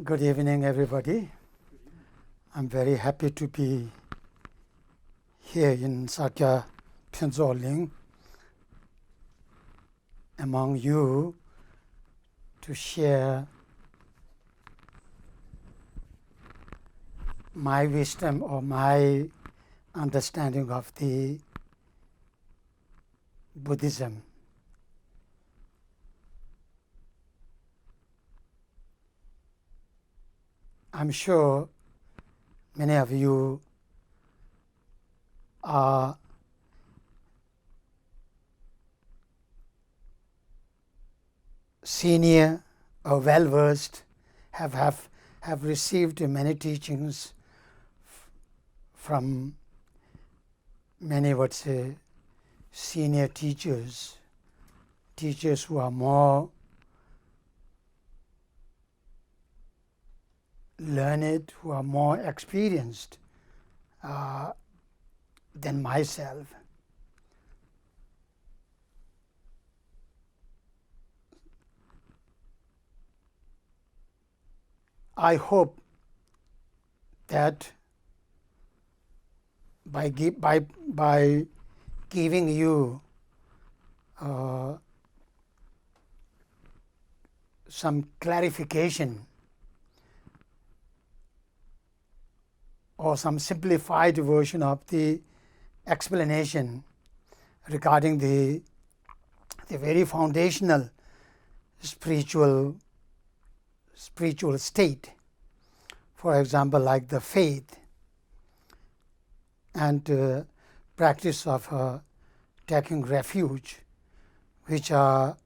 Good evening, everybody. I'm very happy to be here in Sakya Phuntsok Ling among you to share my wisdom or my understanding of the Buddhism. I'm sure many of you are senior or well-versed, have received many teachings from many, senior teachers who are more learned, who are more experienced than myself. I hope that by giving you some clarification or some simplified version of the explanation regarding the very foundational spiritual state, for example, like the faith and practice of taking refuge, which are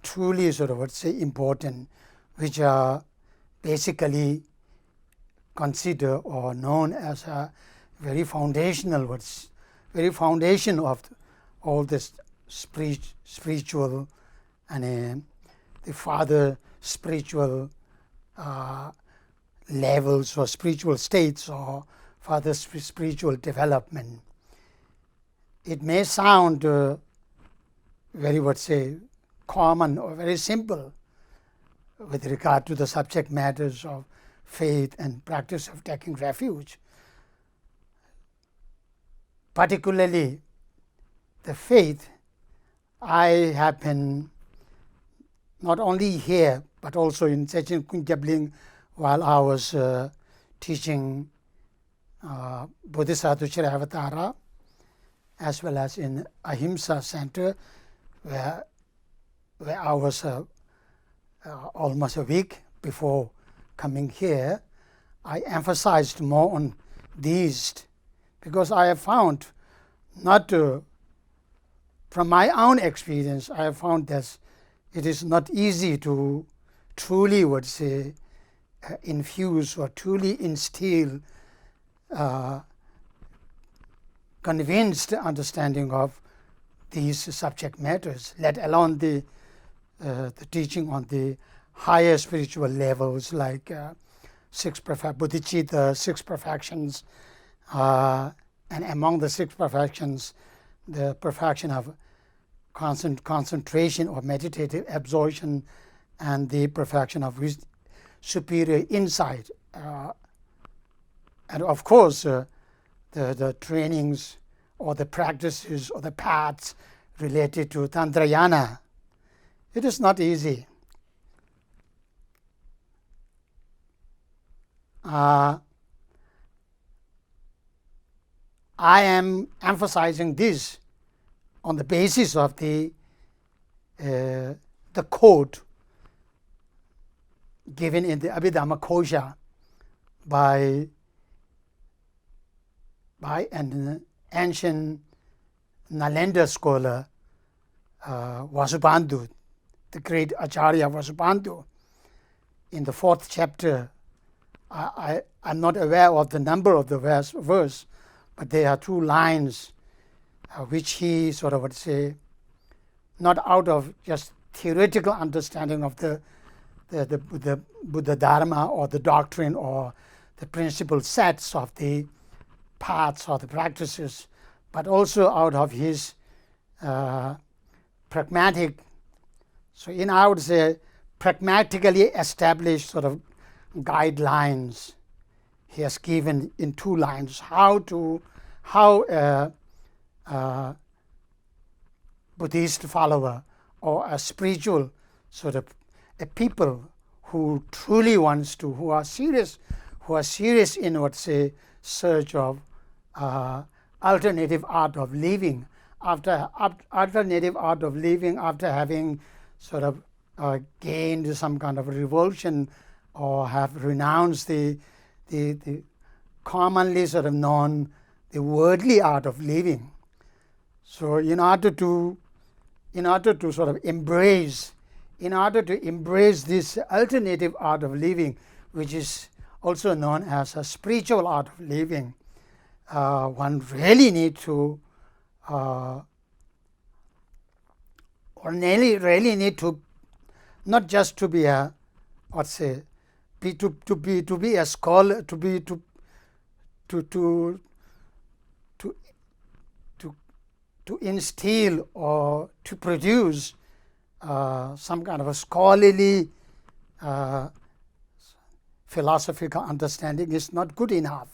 truly important, which are basically considered or known as a very foundation of all this spiritual and the further spiritual levels or spiritual states or further spiritual development. It may sound very common or very simple with regard to the subject matters of faith and practice of taking refuge. Particularly the faith, I have been not only here but also in Khenpo Jamyang Tenzin while I was teaching Bodhisattva Avatara, as well as in Ahimsa Center where I was almost a week before coming here. I emphasized more on these because I have found, not from my own experience, I have found that it is not easy to truly infuse or truly instill convinced understanding of these subject matters, let alone the teaching on the higher spiritual levels like bodhicitta, six perfections, and among the six perfections, the perfection of concentration or meditative absorption and the perfection of superior insight. And of course, the trainings or the practices or the paths related to Tantrayana. It is not easy. I am emphasizing this on the basis of the quote given in the Abhidhamma Kosha by an ancient Nalanda scholar, Vasubandhu, the great Acharya Vasubandhu. In the 4th chapter, I'm not aware of the number of the verse, but there are 2 lines which he not out of just theoretical understanding of the Buddha Dharma or the doctrine or the principal sets of the paths or the practices, but also out of his pragmatic, I would say, pragmatically established guidelines he has given in 2 lines how a Buddhist follower or a spiritual sort of a people who truly wants to, who are serious in what say search of alternative art of living, after having sort of gained some kind of revulsion or have renounced the commonly sort of known the worldly art of living. So in order to sort of embrace this alternative art of living, which is also known as a spiritual art of living, one really need to not just to be a to be a scholar, to instill or to produce some kind of a scholarly philosophical understanding is not good enough.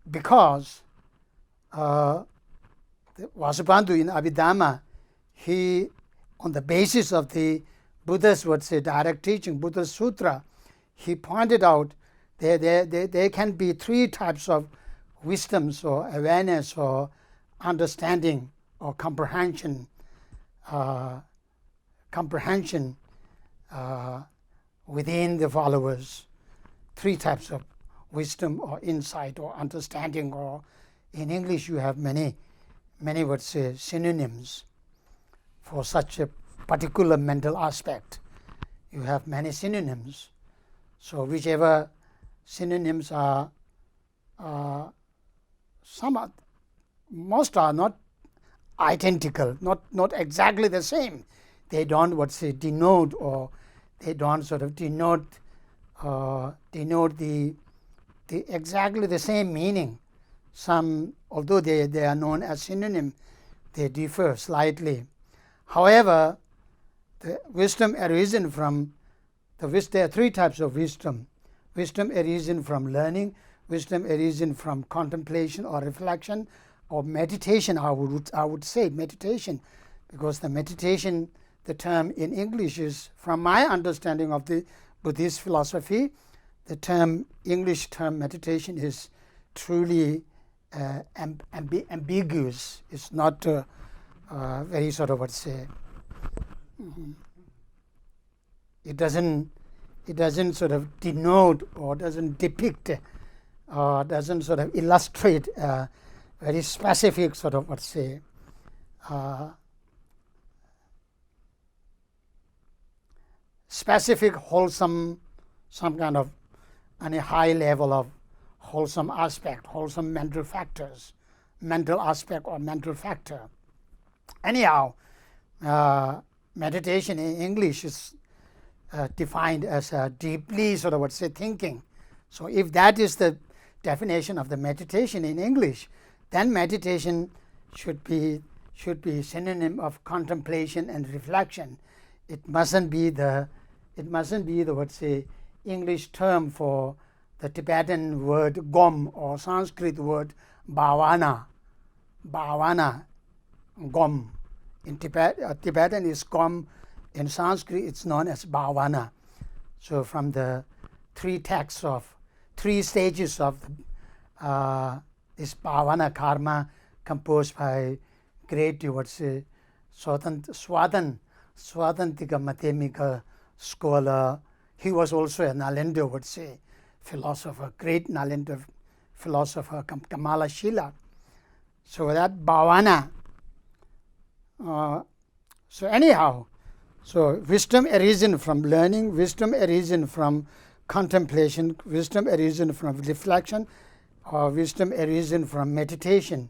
Because Vasubandhu in Abhidhamma, he, on the basis of the Buddha's direct teaching, Buddha's Sutra, he pointed out there can be 3 types of wisdoms or awareness or understanding or comprehension within the followers. 3 types of wisdom or insight or understanding, or in English you have many synonyms for such a particular mental aspect. You have many synonyms. So whichever synonyms are most are not identical, not exactly the same. They don't denote, or they don't sort of denote the exactly the same meaning. Some, although they are known as synonym, they differ slightly. However, the wisdom arisen from there are 3 types of wisdom. Wisdom arisen from learning, wisdom arisen from contemplation or reflection, or meditation. I would say meditation, because the meditation, the term in English is, from my understanding of the Buddhist philosophy, the English term meditation is truly ambiguous. It's not very sort of it doesn't sort of denote or doesn't depict or doesn't sort of illustrate a very specific sort of specific wholesome, some kind of on a high level of wholesome aspect, wholesome mental aspect or mental factor. Anyhow, meditation in English is defined as a deeply sort of thinking. So if that is the definition of the meditation in English, then meditation should be synonym of contemplation and reflection. It mustn't be the English term for the Tibetan word gom or Sanskrit word bhavana. Bhavana, gom. In Tibetan is gom. In Sanskrit it's known as bhavana. So from the 3 stages of this bhavana karma, composed by great Swatantika mathematical scholar. He was also a Nalanda philosopher, great Nalanda philosopher, Kamala Shila. So that bhavana. So anyhow, so wisdom arisen from learning, wisdom arisen from contemplation, wisdom arisen from reflection, or wisdom arisen from meditation,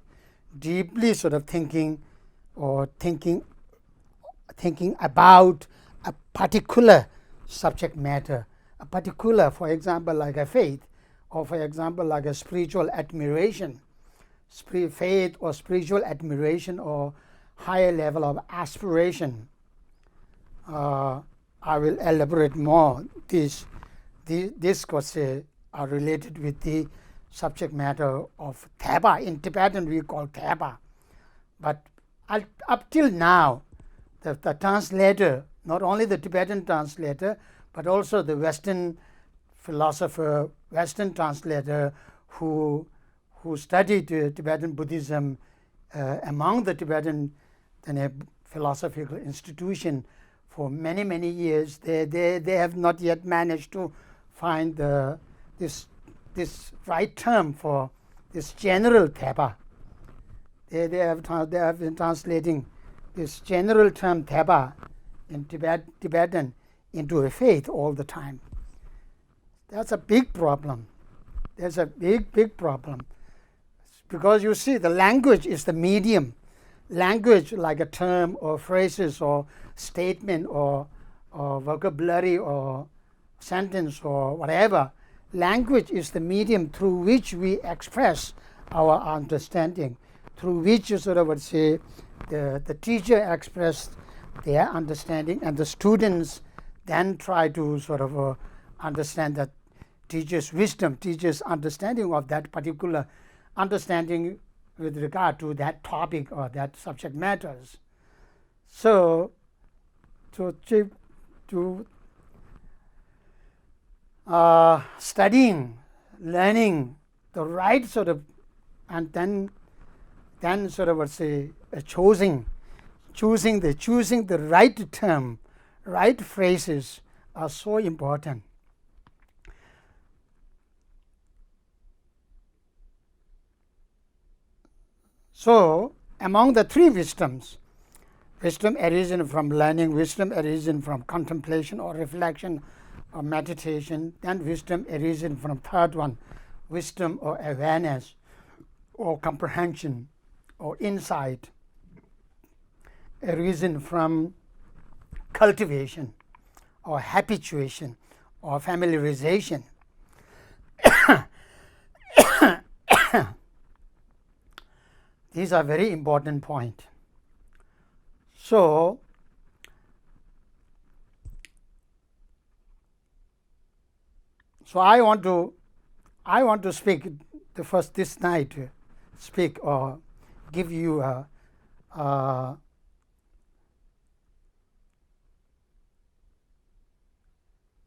deeply sort of thinking about a particular subject matter, a particular, for example, like a faith, or for example, like a spiritual admiration, faith or spiritual admiration or higher level of aspiration. I will elaborate more. These discourses are related with the subject matter of Thapa. In Tibetan we call Thapa. But up till now, the translator, not only the Tibetan translator, but also the Western philosopher, Western translator who studied Tibetan Buddhism among the Tibetan philosophical institution for many, many years, they have not yet managed to find this right term for this general Thapa. They have been translating this general term Thapa in Tibetan into a faith all the time. That's a big problem. There's a big problem. Because you see, the language is the medium. Language, like a term or phrases or statement or vocabulary or sentence or whatever, language is the medium through which we express our understanding, through which you sort of would say the teacher expressed their understanding and the students then try to sort of understand that teacher's wisdom, teacher's understanding of that particular understanding with regard to that topic or that subject matters. So studying, learning the right sort of, and then sort of would say choosing the right term, right phrases are so important. So, among the three wisdoms, wisdom arisen from learning, wisdom arisen from contemplation or reflection or meditation, then wisdom arisen from third one, wisdom or awareness or comprehension or insight, arisen from cultivation or habituation or familiarization. These are very important points. So, I want to speak this night, speak or give you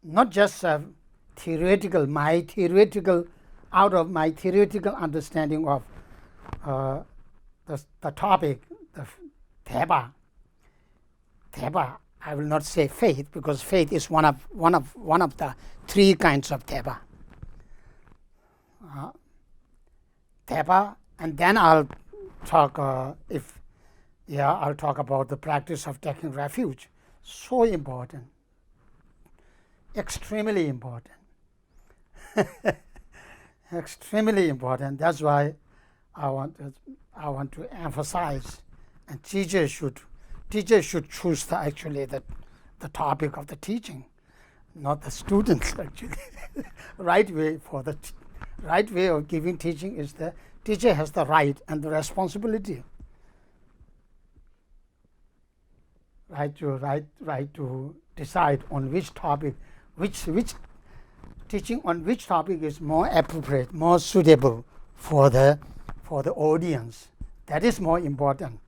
not just theoretical, out of my theoretical understanding of the topic, the Thapa. I will not say faith, because faith is one of the three kinds of Thapa. Thapa, and then I'll talk I'll talk about the practice of taking refuge. So important, extremely important, extremely important. That's why I want to emphasize, and teachers should choose the topic of the teaching, not the students actually. Right way of giving teaching is the teacher has the right and the responsibility. Right to decide on which topic, which teaching on which topic is more appropriate, more suitable for the audience. That is more important.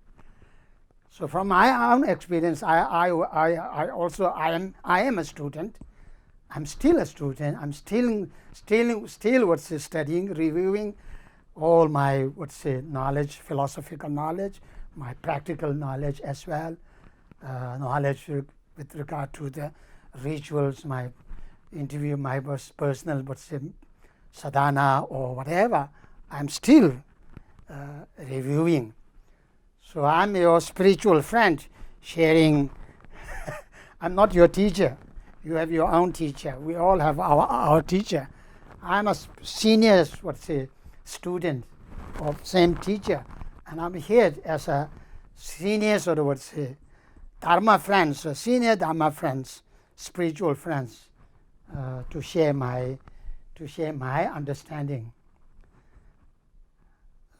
So from my own experience, I am a student. I'm still a student. I'm still studying, reviewing all my knowledge, philosophical knowledge, my practical knowledge as well, knowledge with regard to the rituals, my interview, my personal sadhana or whatever. I'm still reviewing. So I'm your spiritual friend sharing. I'm not your teacher. You have your own teacher. We all have our teacher. I'm a senior student of same teacher, and I'm here as a senior Dharma friends, senior Dharma friends, spiritual friends, to share my understanding.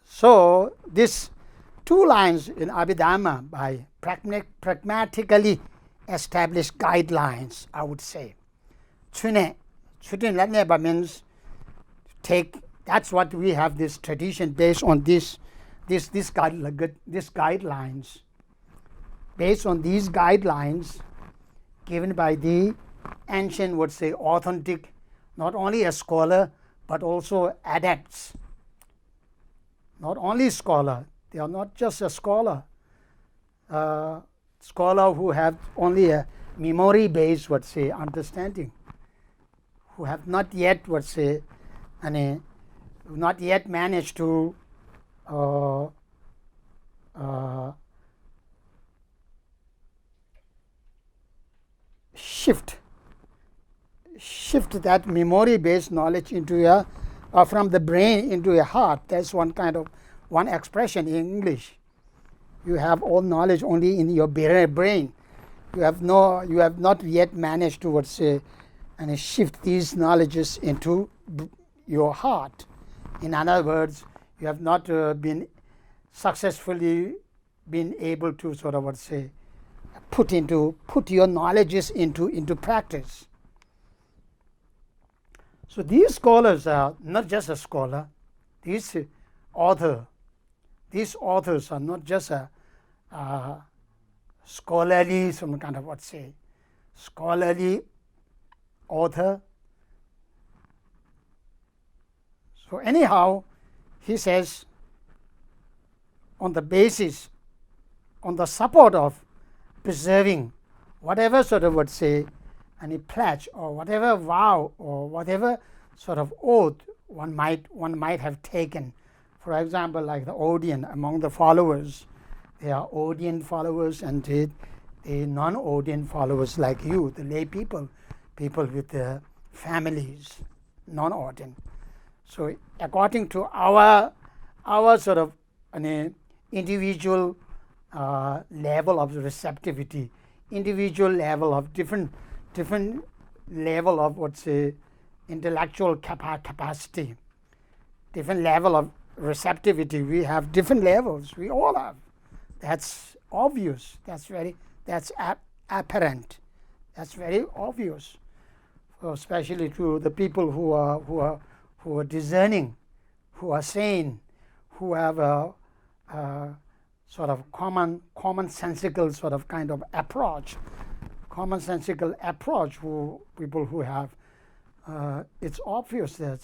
So these two lines in Abhidhamma, by pragmatically established guidelines, I would say. Chune Latneba means take. That's what we have, this tradition based on this guidelines. Based on these guidelines given by the ancient, would say, authentic, not only a scholar but also adepts. Not only scholar, they are not just a scholar. Scholar who have only a memory-based, would say, understanding, who have not yet, would say, not yet managed to shift that memory-based knowledge into from the brain into a heart. That's one expression in English. You have all knowledge only in your brain. You have not yet managed to, would say, shift these knowledges into your heart. In other words, you have not been successfully been able to sort of, would say, put your knowledges into practice. So these scholars are not just a scholar. These authors are not just a scholarly, some kind of, what say, scholarly author. So anyhow, he says, on the support of preserving whatever sort of, would say, any pledge or whatever vow or whatever sort of oath one might have taken. For example, like the Odeon, among the followers, there are Odeon followers and the non-Odeon followers like you, the lay people with their families, non-Odeon. So according to our sort of an individual level of receptivity, individual level of different level of, what's say, intellectual capacity, different level of receptivity. We have different levels. We all have. That's obvious. That's apparent. That's very obvious, especially to the people who are discerning, who are sane, who have a sort of commonsensical sort of kind of approach. Commonsensical approach, people who have, it's obvious that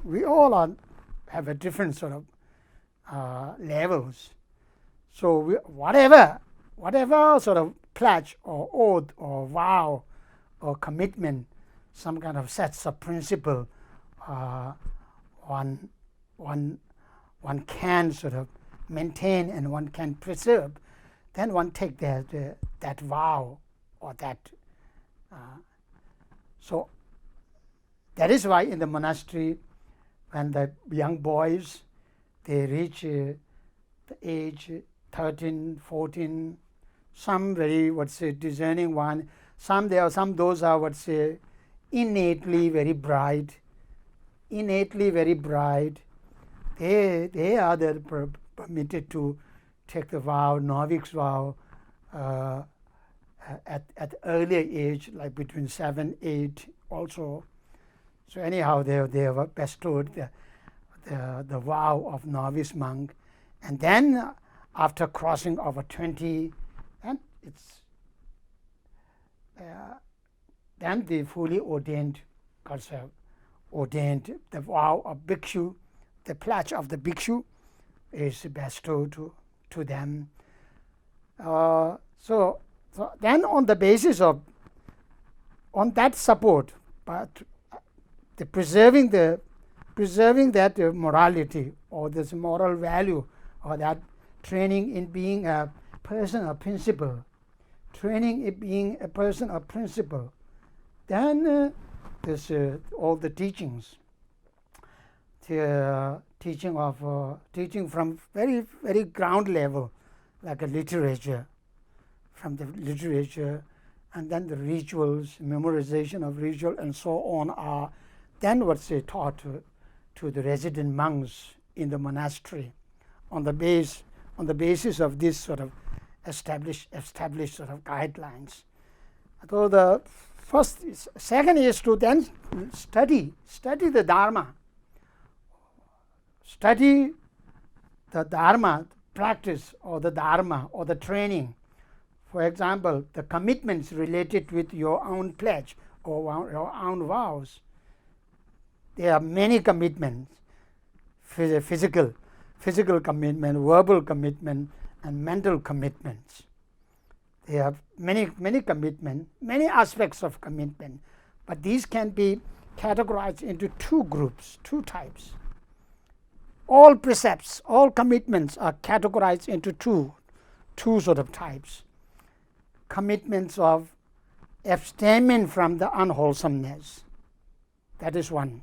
we all have a different sort of levels. So whatever sort of pledge or oath or vow or commitment, some kind of sets of principle, one can sort of maintain and one can preserve, then one take that vow or that. So that is why in the monastery, when the young boys, they reach the age 13, 14, some very, what's say, discerning one, those are, what's say, innately very bright. They are permitted to take the vow, novice vow, at earlier age, like between 7, 8 also. So anyhow, they were bestowed the vow of novice monk. And then after crossing over 20, and then the fully ordained, ordained, the vow of bhikshu, the pledge of the bhikshu is bestowed to them. So then on the basis of, on that support, but the preserving that morality or this moral value or that training in being a person of principle, then there's all the teachings, the teaching from very, very ground level, like a literature, from the literature, and then the rituals, memorization of ritual, and so on are then what's taught to the resident monks in the monastery on the basis of this sort of established sort of guidelines. So second is to then study the Dharma, study the Dharma practice or the Dharma or the training. For example, the commitments related with your own pledge or your own vows. There are many commitments, physical commitment, verbal commitment, and mental commitments. They have many commitments, many aspects of commitment, but these can be categorized into two groups, two types. All precepts, all commitments are categorized into two sort of types. Commitments of abstainment from the unwholesomeness, that is one.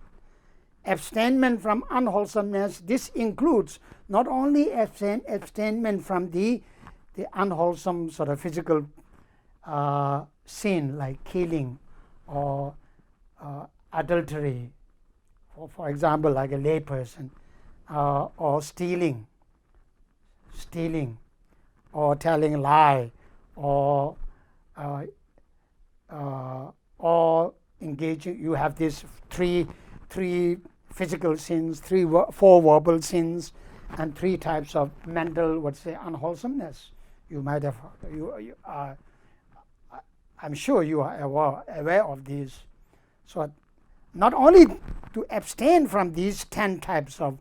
Abstainment from unwholesomeness, this includes not only abstainment from the unwholesome sort of physical sin like killing or adultery, for example, like a lay person, or stealing or telling lie, or engaging. You have these three physical sins, four verbal sins, and three types of mental, unwholesomeness. You might have, I'm sure you are aware of these. So not only to abstain from these 10 types of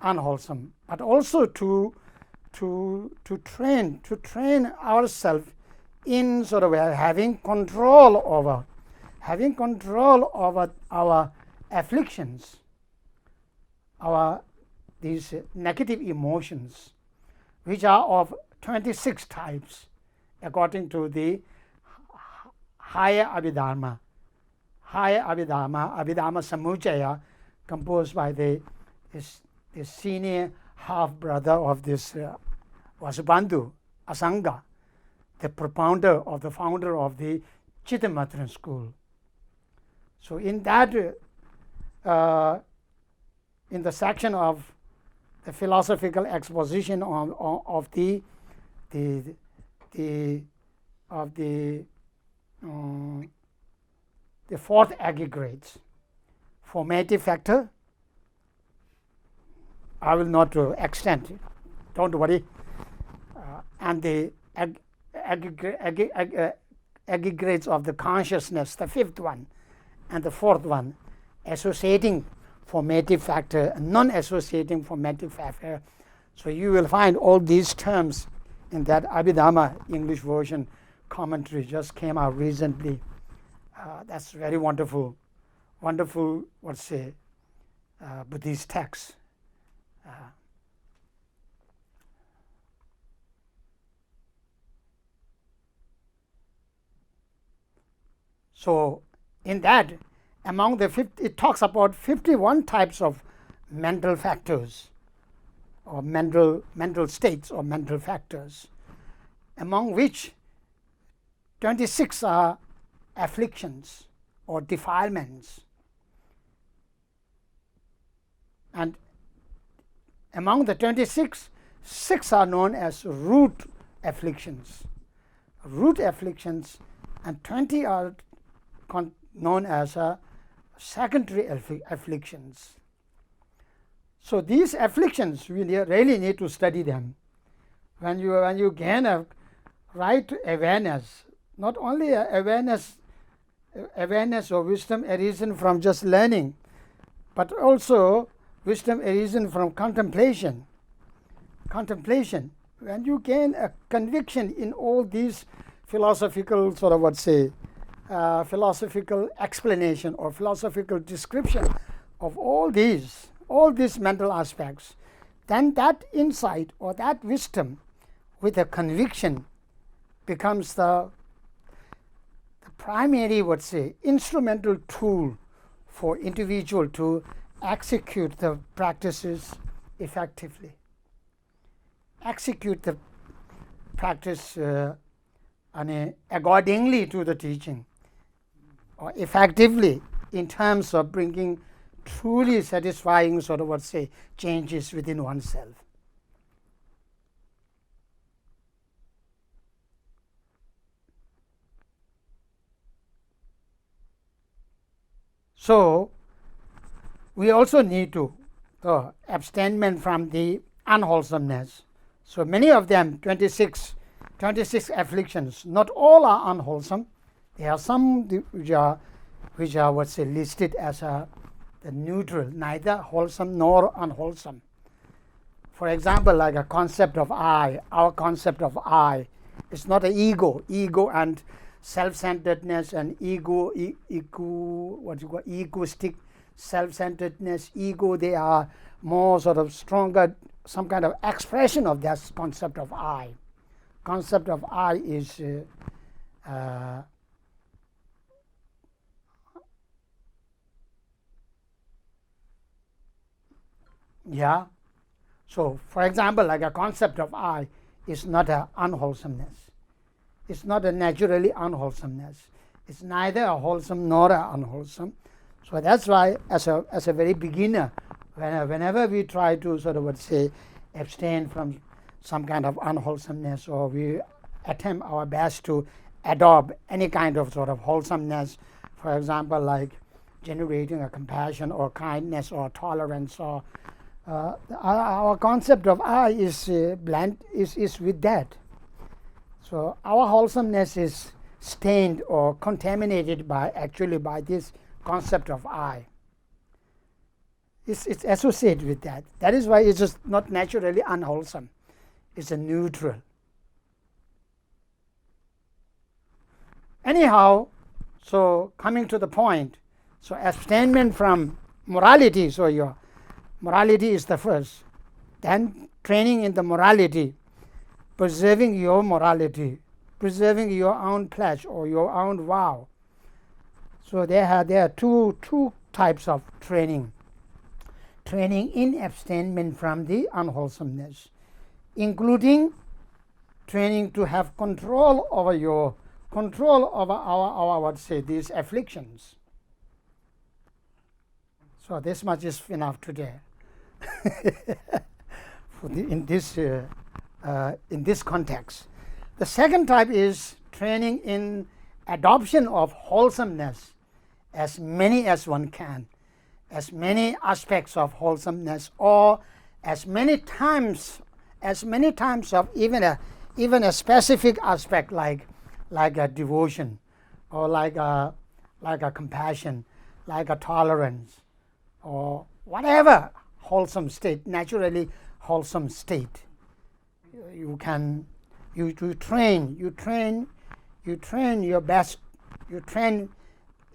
unwholesome, but also to train ourselves in sort of having control over our afflictions, these negative emotions, which are of 26 types according to the higher Abhidharma. Abhidharma Samuchaya, composed by the senior half-brother of this Vasubandhu, Asanga, the founder of the Chittamatra school. So in that, in the section of the philosophical exposition of the fourth aggregates, formative factor, I will not extend it, don't worry, and the aggregates of the consciousness, the fifth one, and the fourth one, associating formative factor and non-associating formative factor. So you will find all these terms in that Abhidharma English version commentary, just came out recently. That's very wonderful, Buddhist text. So in that, among the 50, it talks about 51 types of mental factors or mental states or mental factors, among which 26 are afflictions or defilements, and among the 26, 6 are known as root afflictions, and 20 are known as secondary afflictions. So these afflictions, we really need to study them. When you gain a right awareness, not only awareness or wisdom arisen from just learning, but also wisdom arisen from contemplation. When you gain a conviction in all these philosophical philosophical explanation or philosophical description of all these mental aspects, then that insight or that wisdom with a conviction becomes the primary, instrumental tool for individual to execute the practices effectively. Execute the practice accordingly to the teaching, or effectively in terms of bringing truly satisfying changes within oneself. So we also need to abstain from the unwholesomeness. So many of them, 26 afflictions, not all are unwholesome. There are some which are what's listed as the neutral, neither wholesome nor unwholesome. For example, like a concept of I, our concept of I is not an ego. Ego and self-centeredness and egoistic self-centeredness, ego, they are more sort of stronger, some kind of expression of that concept of I. Concept of I is yeah. So, for example, like a concept of I is not an unwholesomeness. It's not a naturally unwholesomeness. It's neither a wholesome nor a unwholesome. So that's why, as a very beginner, whenever we try to sort of abstain from some kind of unwholesomeness, or we attempt our best to adopt any kind of sort of wholesomeness, for example, like generating a compassion or kindness or tolerance, or our concept of I is with that. So our wholesomeness is stained or contaminated by this concept of I. It's associated with that. That is why it's just not naturally unwholesome. It's a neutral. Anyhow, so coming to the point, so abstainment from morality, so your morality is the first. Then training in the morality, preserving your morality, preserving your own pledge or your own vow. So there are two types of training. Training in abstainment from the unwholesomeness, including training to have control over our these afflictions. So this much is enough today. in this context. The second type is training in adoption of wholesomeness, as many as one can, as many aspects of wholesomeness, or as many times of even a specific aspect like a devotion, or like a compassion, like a tolerance, or whatever wholesome state, naturally wholesome state. You train your best. You train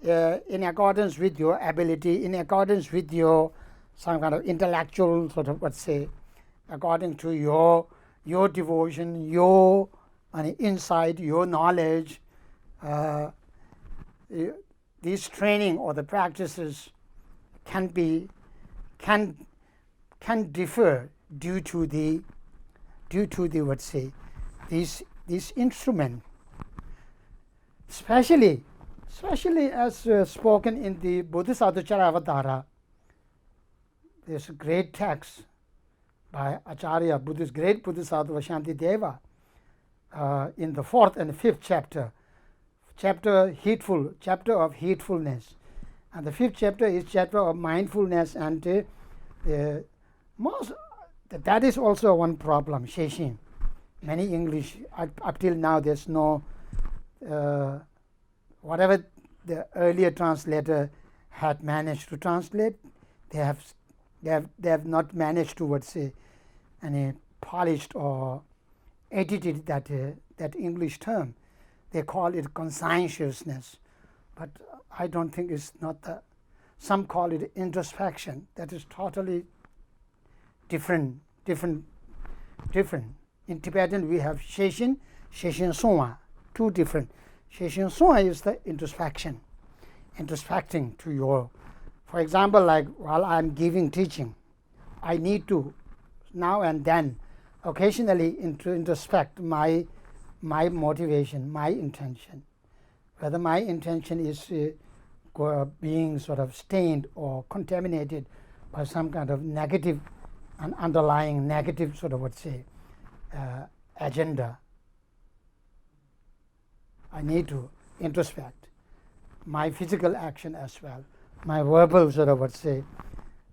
in accordance with your ability, in accordance with your some kind of intellectual sort of according to your devotion, your insight, your knowledge. This training or the practices can differ due to the this instrument, especially as spoken in the Bodhisattva Charavatara. There's a great text by Acharya, great Bodhisattva Shantideva, in the 4th and 5th chapter of heedfulness, and the 5th chapter is chapter of mindfulness, and that is also one problem, Sheshin. Many English, up till now, there's no, whatever the earlier translator had managed to translate, they have not managed to any polished or edited that English term. They call it conscientiousness, but I don't think it's not the. Some call it introspection. That is totally different. In Tibetan, we have Sheshin, Songwa, two different. Sheshin Songwa is the introspection, introspecting to your. For example, like while I'm giving teaching, I need to now and then occasionally introspect my motivation, my intention, whether my intention is being sort of stained or contaminated by some kind of negative and underlying negative sort of agenda. I need to introspect my physical action as well, my verbal sort of would say,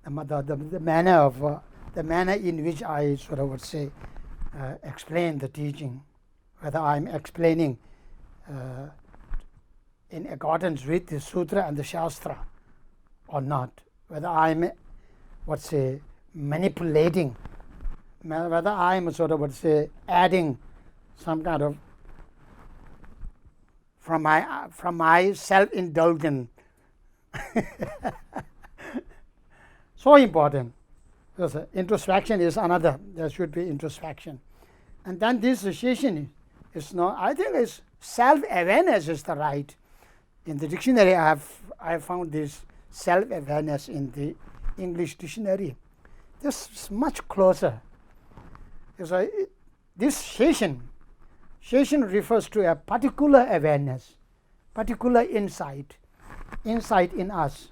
the manner of the manner in which I sort of would say explain the teaching, whether I'm explaining in accordance with the sutra and the shastra or not, whether I'm manipulating, whether I'm sort of would say adding some kind of from my self-indulgent. So important. Because introspection is another. There should be introspection, and then this session is not. I think it's self-awareness is the right. In the dictionary, I have found this self-awareness in the English dictionary. This is much closer. So this session refers to a particular awareness, particular insight in us,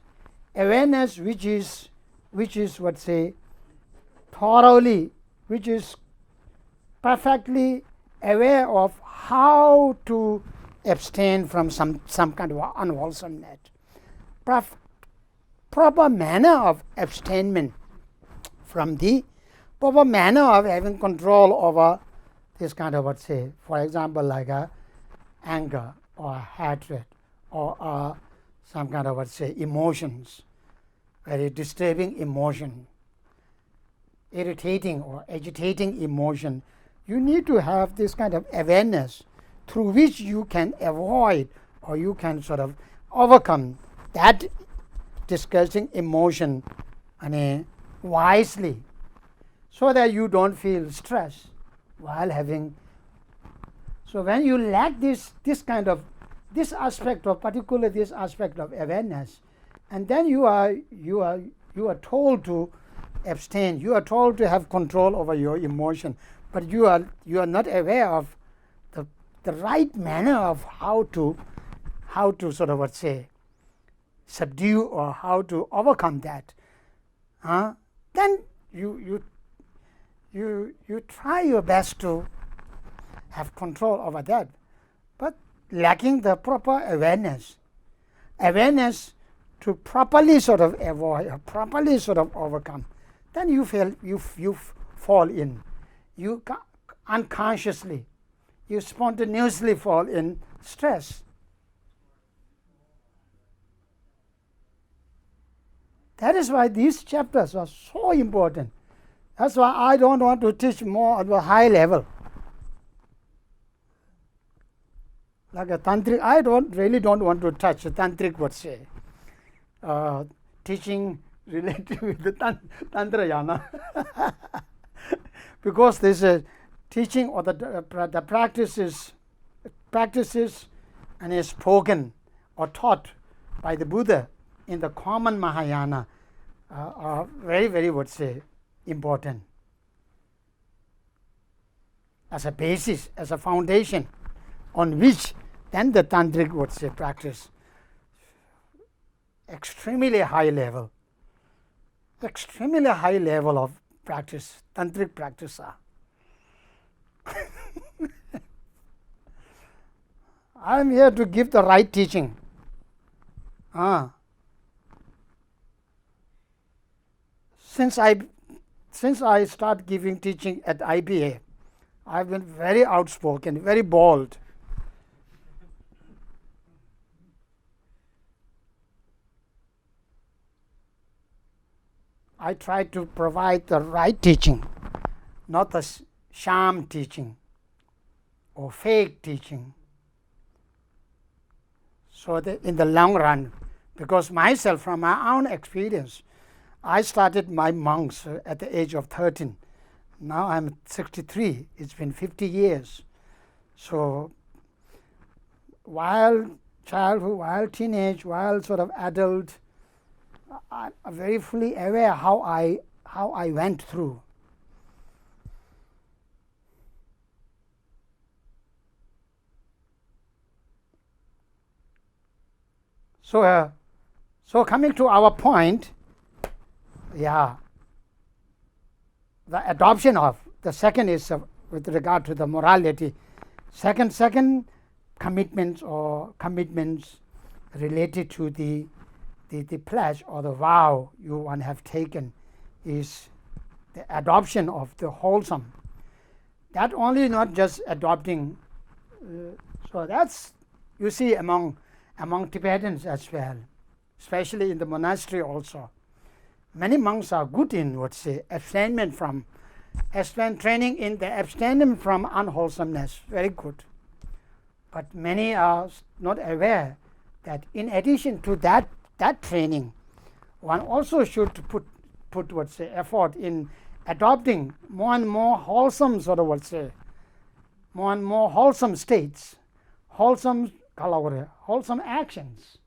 awareness which is thoroughly, which is perfectly aware of how to abstain from some kind of unwholesomeness, proper manner of abstainment from the proper manner of having control over this kind of for example, like anger or hatred or some kind of emotions, very disturbing emotion, irritating or agitating emotion. You need to have this kind of awareness through which you can avoid or you can sort of overcome that disgusting emotion wisely, so that you don't feel stress while having. So when you lack this aspect of awareness, and then you are told to abstain, you are told to have control over your emotion, but you are not aware of the right manner of how to sort of subdue or how to overcome that. Then you try your best to have control over that, but lacking the proper awareness to properly sort of avoid or properly sort of overcome, then you fall in, you unconsciously, you spontaneously fall in stress. That is why these chapters are so important. That's why I don't want to teach more at a high level. Like a tantric, I really don't want to touch a tantric teaching related with the tantrayana, because this teaching or the practices and is spoken or taught by the Buddha in the common Mahayana are very, very important as a basis, as a foundation on which then the tantric practice extremely high level of practice, tantric practice are. I am here to give the right teaching. Since I start giving teaching at IBA, I've been very outspoken, very bold. I try to provide the right teaching, not the sham teaching or fake teaching. So that in the long run, because myself, from my own experience, I started my monks at the age of 13. Now I'm 63. It's been 50 years. So while childhood, while teenage, while sort of adult, I'm very fully aware how I went through. So coming to our point, the adoption of the second is with regard to the morality. Second commitments related to the the pledge or the vow you one have taken is the adoption of the wholesome. That only not just adopting. So that's, you see, among Tibetans as well, especially in the monastery also. Many monks are good in abstainment from training in the abstaining from unwholesomeness, very good. But many are not aware that in addition to that training, one also should put effort in adopting more and more wholesome more and more wholesome states, wholesome actions.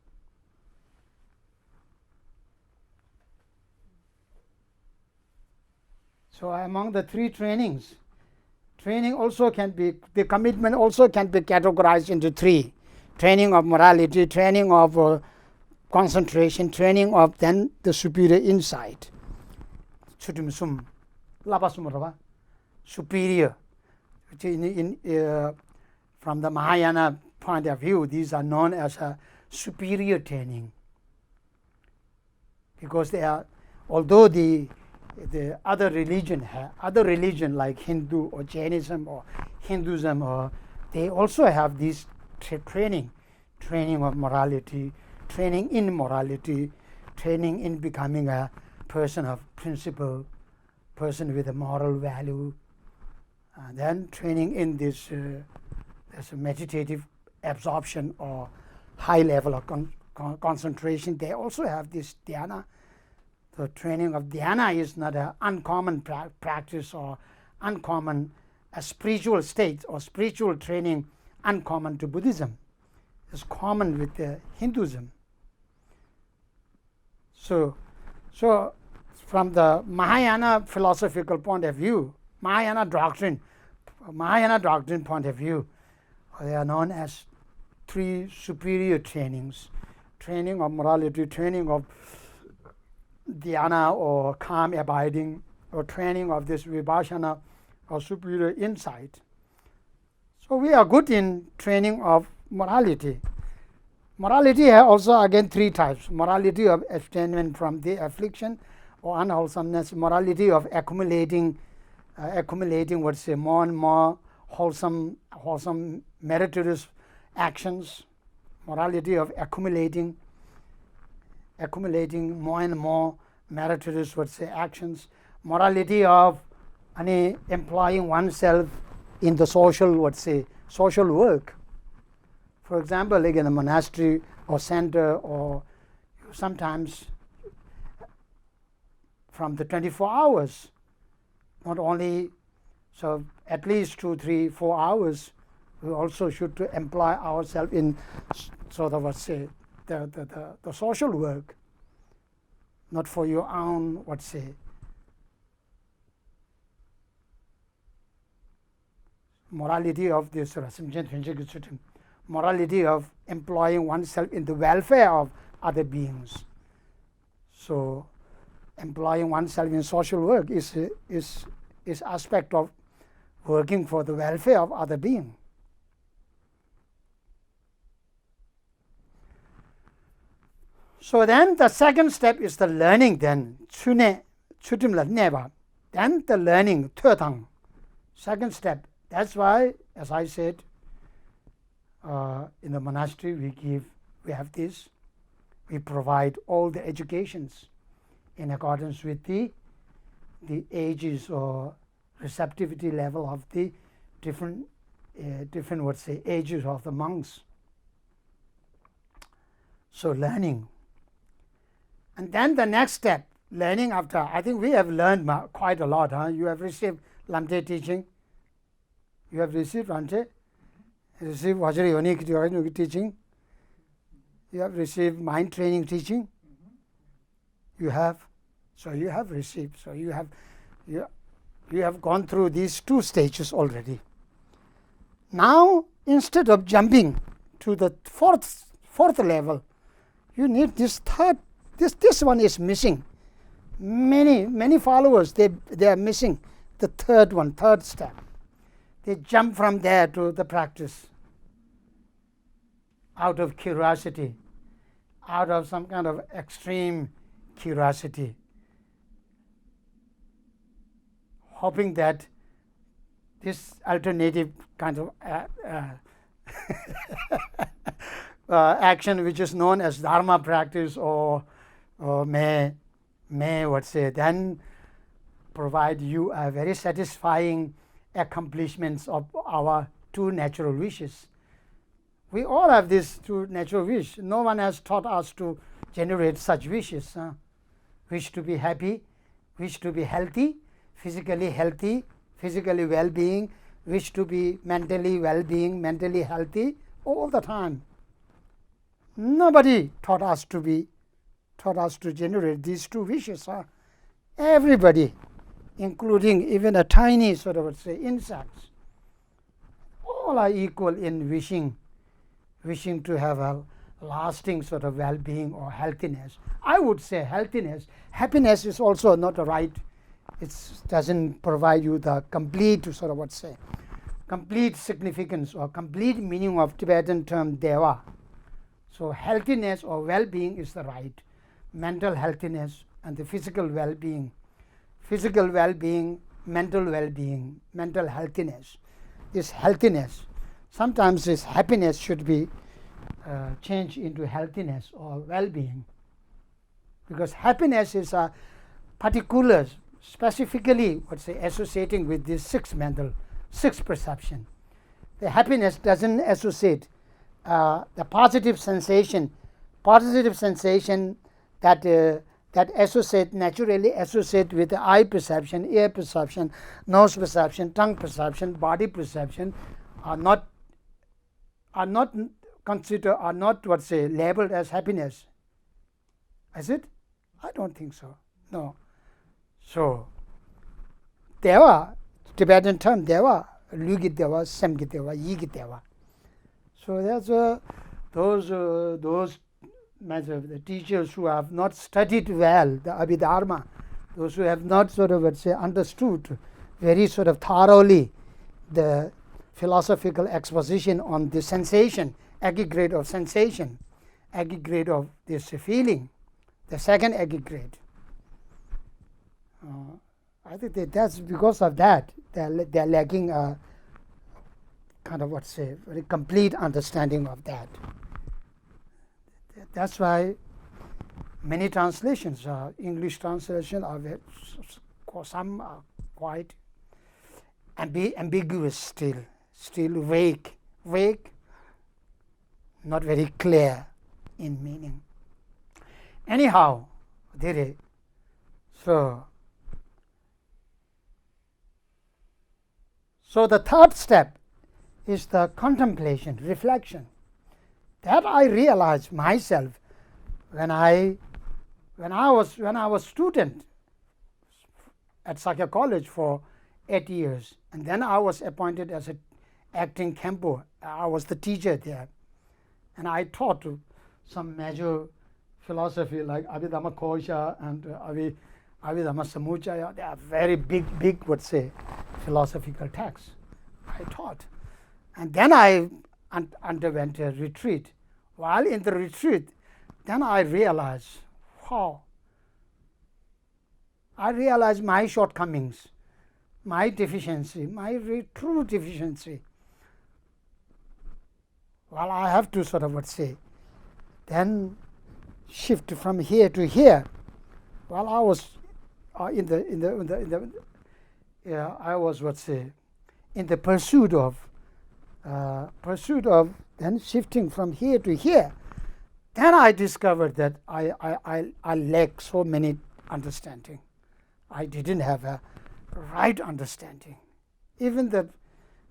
So among the three trainings, the commitment also can be categorized into three: training of morality, training of concentration, training of then the superior insight. Superior. From the Mahayana point of view, these are known as a superior training, because they are, although the other religion like Hindu or Jainism or Hinduism, or they also have this training of morality, training in morality, training in becoming a person of principle, person with a moral value, and then training in this meditative absorption or high level of concentration. They also have this dhyana. The training of dhyana is not an uncommon practice or uncommon spiritual state or spiritual training uncommon to Buddhism. It's common with Hinduism. So from the Mahayana philosophical point of view, Mahayana doctrine point of view, they are known as three superior trainings: training of morality, training of dhyana or calm abiding, or training of this vipassana or superior insight. So we are good in training of morality. Morality has also again three types: morality of abstainment from the affliction or unwholesomeness, morality of accumulating more and more wholesome meritorious actions, morality of accumulating more and more meritorious actions, morality of employing oneself in the social work. For example, like in a monastery or center, or sometimes from the 24 hours, not only, so at least 2, 3, 4 hours, we also should to employ ourselves in the social work, not for your own morality of this morality of employing oneself in the welfare of other beings. So employing oneself in social work is aspect of working for the welfare of other beings. So then the second step is the learning then. Then the learning, second step. That's why, as I said, in the monastery we have this. We provide all the educations in accordance with the ages or receptivity level of the different ages of the monks. So learning. And then the next step, learning after, I think we have learned quite a lot. You have received Lamte teaching. You have received Lamte, received Vajra Yonik teaching. You have received mind training teaching. You have. So you have received. So you have gone through these two stages already. Now, instead of jumping to the fourth level, you need this third. This one is missing. Many followers, they are missing the third step. They jump from there to the practice out of curiosity, out of some kind of extreme curiosity, hoping that this alternative kind of action, which is known as dharma practice, or may then provide you a very satisfying accomplishments of our two natural wishes. We all have these two natural wishes. No one has taught us to generate such wishes. Wish to be happy, wish to be healthy, physically well-being, wish to be mentally well-being, mentally healthy all the time. Nobody taught us to generate these two wishes. Everybody, including even a tiny sort of insects, all are equal in wishing to have a lasting sort of well-being or healthiness. I would say healthiness. Happiness is also not a right. It doesn't provide you the complete sort of complete significance or complete meaning of Tibetan term deva. So healthiness or well-being is the right. Mental healthiness and the physical well-being, mental well-being, mental healthiness. This healthiness, sometimes this happiness should be changed into healthiness or well-being, because happiness is a particular, specifically associating with this sixth perception. The happiness doesn't associate the positive sensation that naturally associate with the eye perception, ear perception, nose perception, tongue perception, body perception are not labeled as happiness. Is it? I don't think so. No. So deva, Tibetan term deva, lugit deva, semgit deva, yigit deva. So that's those the teachers who have not studied well the Abhidharma, those who have not understood very thoroughly the philosophical exposition on the sensation, aggregate of sensation, aggregate of this feeling, the second aggregate. I think that's because of that they're lacking a kind of very complete understanding of that. That's why many translations, English translation, some are quite ambiguous still vague, not very clear in meaning. Anyhow, so the third step is the contemplation, reflection. That I realized myself when I was student at Sakya College for 8 years, and then I was appointed as an acting Khenpo. I was the teacher there, and I taught some major philosophy like Abhidhamma Kosha and Abhidhamma Samuchaya. They are very big philosophical texts. I taught, and then I underwent a retreat. While in the retreat, then I realized, my shortcomings, my deficiency, my true deficiency. Well, I have to then shift from here to here. While I was in the pursuit of then shifting from here to here, then I discovered that I lack so many understanding. I didn't have a right understanding, even the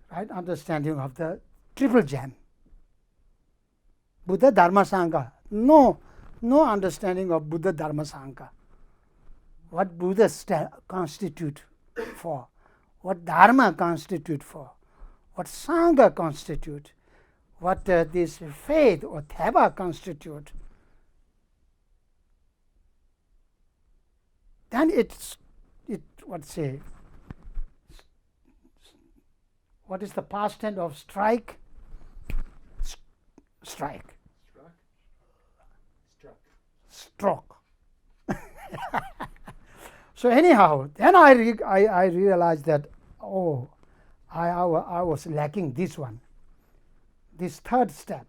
right understanding of the triple gem, Buddha, Dharma, Sangha. No understanding of Buddha, Dharma, Sangha. What Buddha constitute for, what Dharma constitute for, what Sangha constitute, what this faith or Theva constitute. Then what is the past tense of strike? Strike. stroke. So anyhow, then I realized that, oh, I was lacking this one, this third step.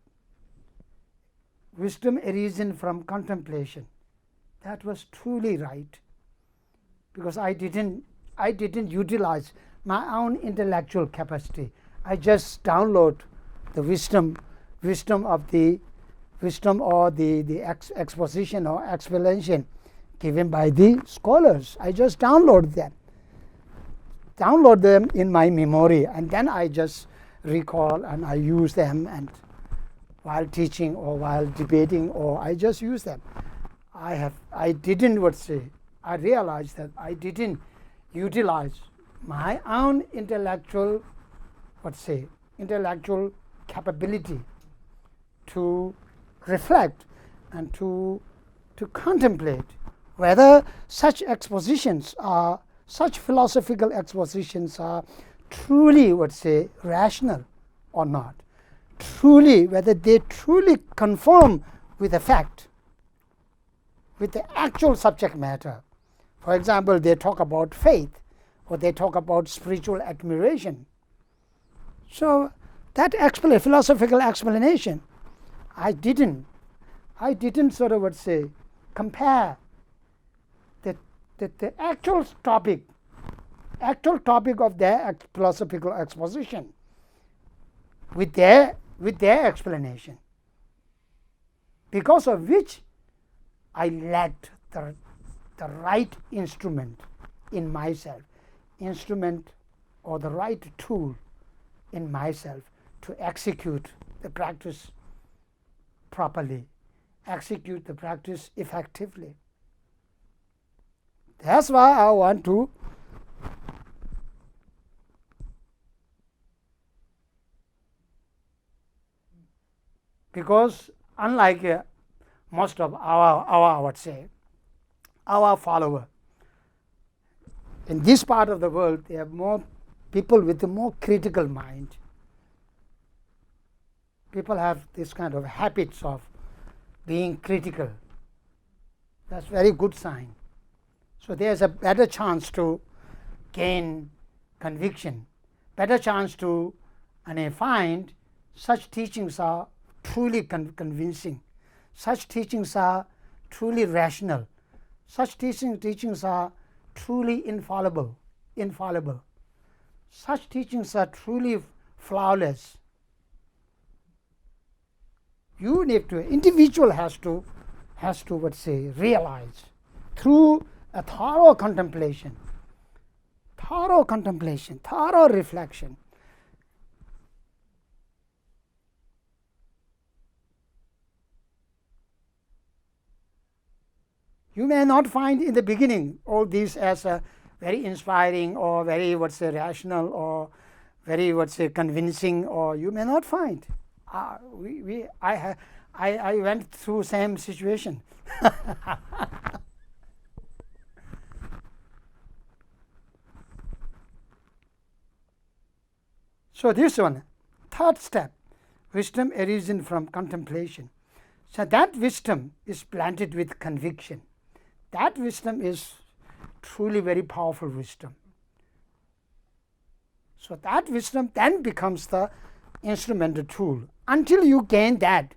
Wisdom arisen from contemplation. That was truly right, because I didn't utilize my own intellectual capacity. I just download the wisdom of the exposition or explanation given by the scholars. I just download them in my memory, and then I just recall and I use them, and while teaching or while debating, or I just use them. I realized that I didn't utilize my own intellectual capability to reflect and to contemplate whether such philosophical expositions are truly, rational or not. Whether they truly conform with the fact, with the actual subject matter. For example, they talk about faith, or they talk about spiritual admiration. So that philosophical explanation, I didn't compare the actual topic of their philosophical exposition with their explanation, because of which I lacked the right instrument in myself, or the right tool in myself to execute the practice properly, execute the practice effectively. That's why I want to because unlike most of our follower in this part of the world, they have more people with a more critical mind. People have this kind of habits of being critical. That's a very good sign. So there's a better chance to gain conviction, better chance to find such teachings are truly convincing, such teachings are truly rational, such teachings are truly infallible, such teachings are truly flawless. Individual has to realize through a thorough contemplation, thorough reflection. You may not find in the beginning all these as a very inspiring or very rational or very convincing, or you may not find. I went through same situation. So this one, third step, wisdom arisen from contemplation. So that wisdom is planted with conviction. That wisdom is truly very powerful wisdom. So that wisdom then becomes the instrumental tool. Until you gain that,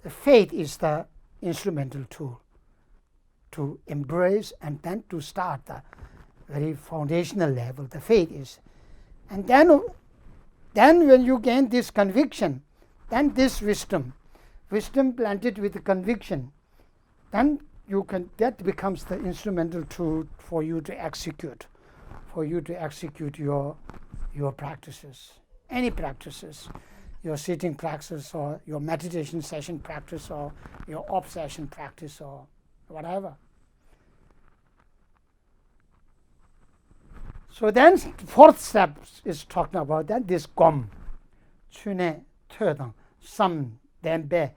the faith is the instrumental tool to embrace and then to start the very foundational level. The faith is. And then when you gain this conviction, then this wisdom planted with the conviction, then that becomes the instrumental tool for you to execute your practices, any practices, your sitting practice or your meditation session practice or your obsession practice or whatever. So then fourth step is talking about that, this gom, chune, thödang, sam, dembe,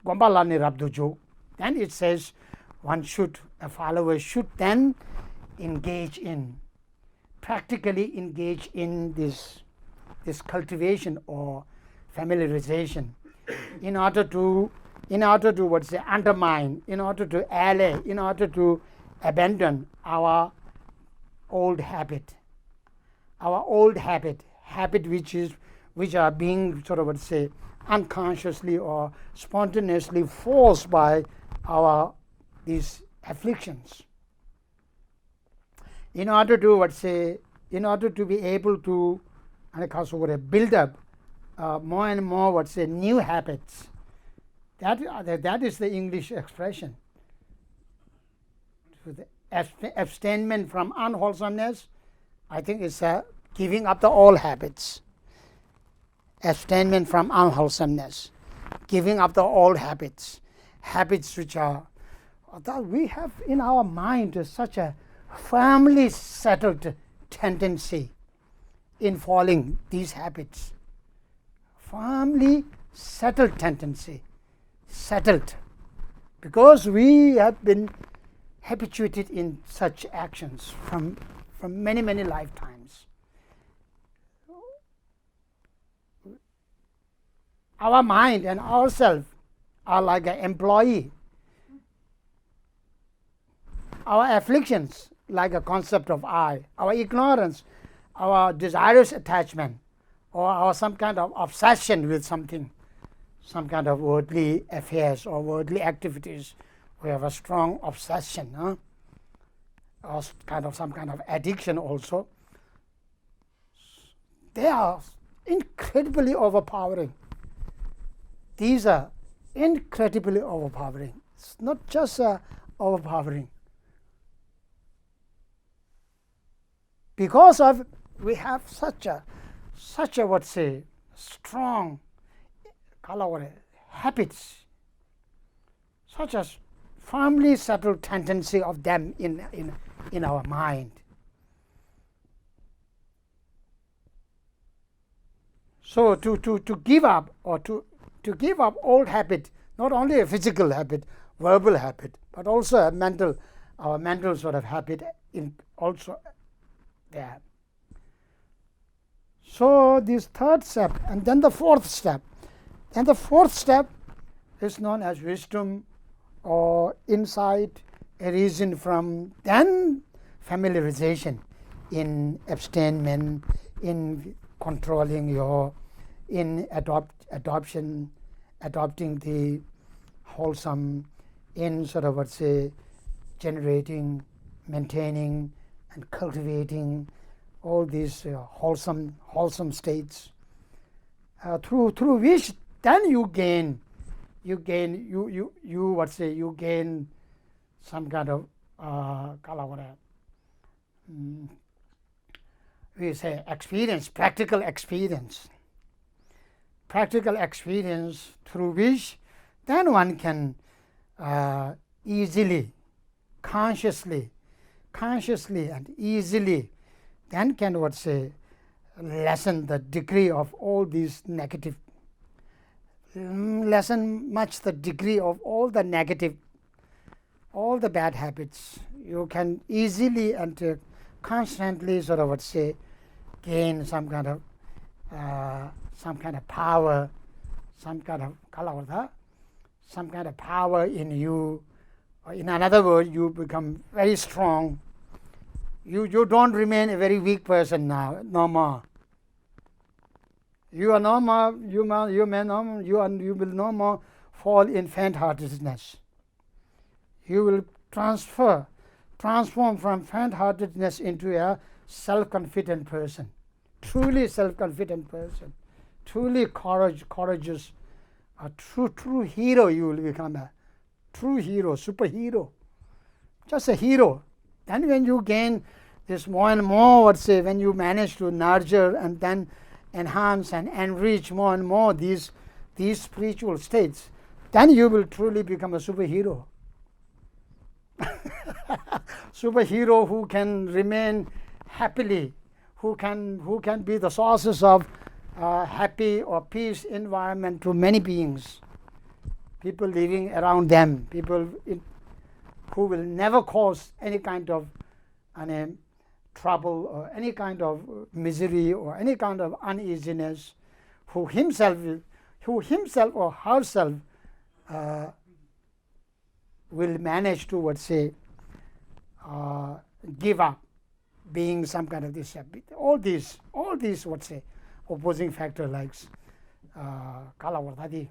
gombalani rabdujo. Then it says a follower should then practically engage in this cultivation or familiarization in order to in order to undermine, in order to allay, in order to abandon our old habit, which are being unconsciously or spontaneously forced by these afflictions. In order to be able to build up more and more new habits. That is the English expression. The abstainment from unwholesomeness, I think, is giving up the old habits. Abstainment from unwholesomeness, giving up the old habits, which are that we have in our mind such a firmly settled tendency in following these habits. Firmly settled tendency, settled, because we have been habituated in such actions from many, many lifetimes. Our mind and ourselves are like an employee. Our afflictions like a concept of I. Our ignorance, our desirous attachment, or our some kind of obsession with something, some kind of worldly affairs or worldly activities. We have a strong obsession, or some kind of addiction also. They are incredibly overpowering. These are incredibly overpowering. It's not just overpowering. Because of we have such a strong habits, such a firmly settled tendency of them in our mind. So to give up or to give up old habit, not only a physical habit, verbal habit, but also our mental habit in also there. So this third step, and then the fourth step. And the fourth step is known as wisdom or insight, arisen from then familiarization in abstainment, in controlling in adopting the wholesome, in generating, maintaining, and cultivating all these wholesome states, through which then you gain some kind of we say experience, practical experience, through which then one can easily, consciously and easily then can lessen the degree of all these negative, the degree of all the negative, all the bad habits. You can easily and constantly gain some kind of power, some kind of power in you. In another word, you become very strong. You don't remain a very weak person now, no more. You are no more. You will no more fall in faint-heartedness. You will transform from faint-heartedness into a self-confident person, truly self-confident person, truly courageous, a true hero. You will become a true hero, superhero, just a hero. Then when you gain this more and more, when you manage to nurture and then enhance and enrich more and more these spiritual states, then you will truly become a superhero. Superhero who can remain happily, who can be the sources of happy or peace environment to many beings, people living around them, people who will never cause any kind of trouble or any kind of misery or any kind of uneasiness, who himself or herself will manage to, let's say, give up being some kind of this. All these, let's say, opposing factor like Kalavardhati.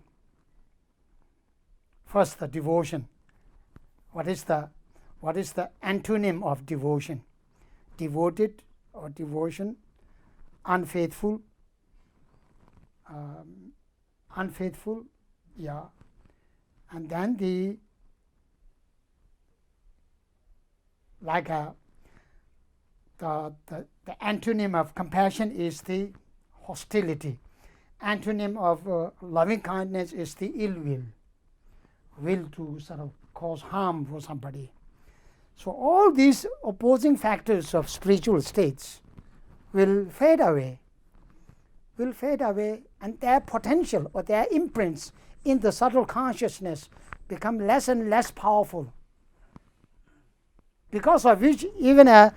First, the devotion. What is the antonym of devotion? Devoted or devotion, unfaithful, yeah. And then the antonym of compassion is the hostility. Antonym of loving kindness is the ill will to sort of cause harm for somebody. So all these opposing factors of spiritual states will fade away, and their potential or their imprints in the subtle consciousness become less and less powerful. Because of which even a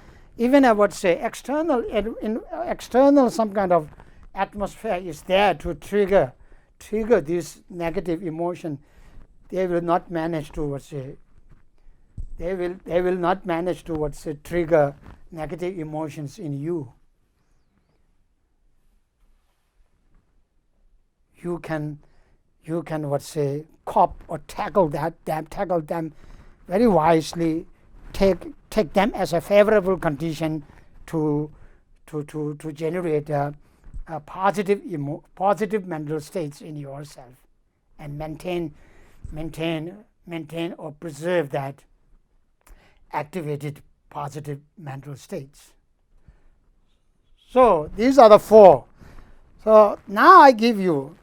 what say external some kind of atmosphere is there to trigger this negative emotion. They will not manage to trigger negative emotions in you. You can cope or tackle them very wisely. Take them as a favorable condition to generate a positive mental states in yourself, and maintain or preserve that activated positive mental states. So these are the four. So now I give you,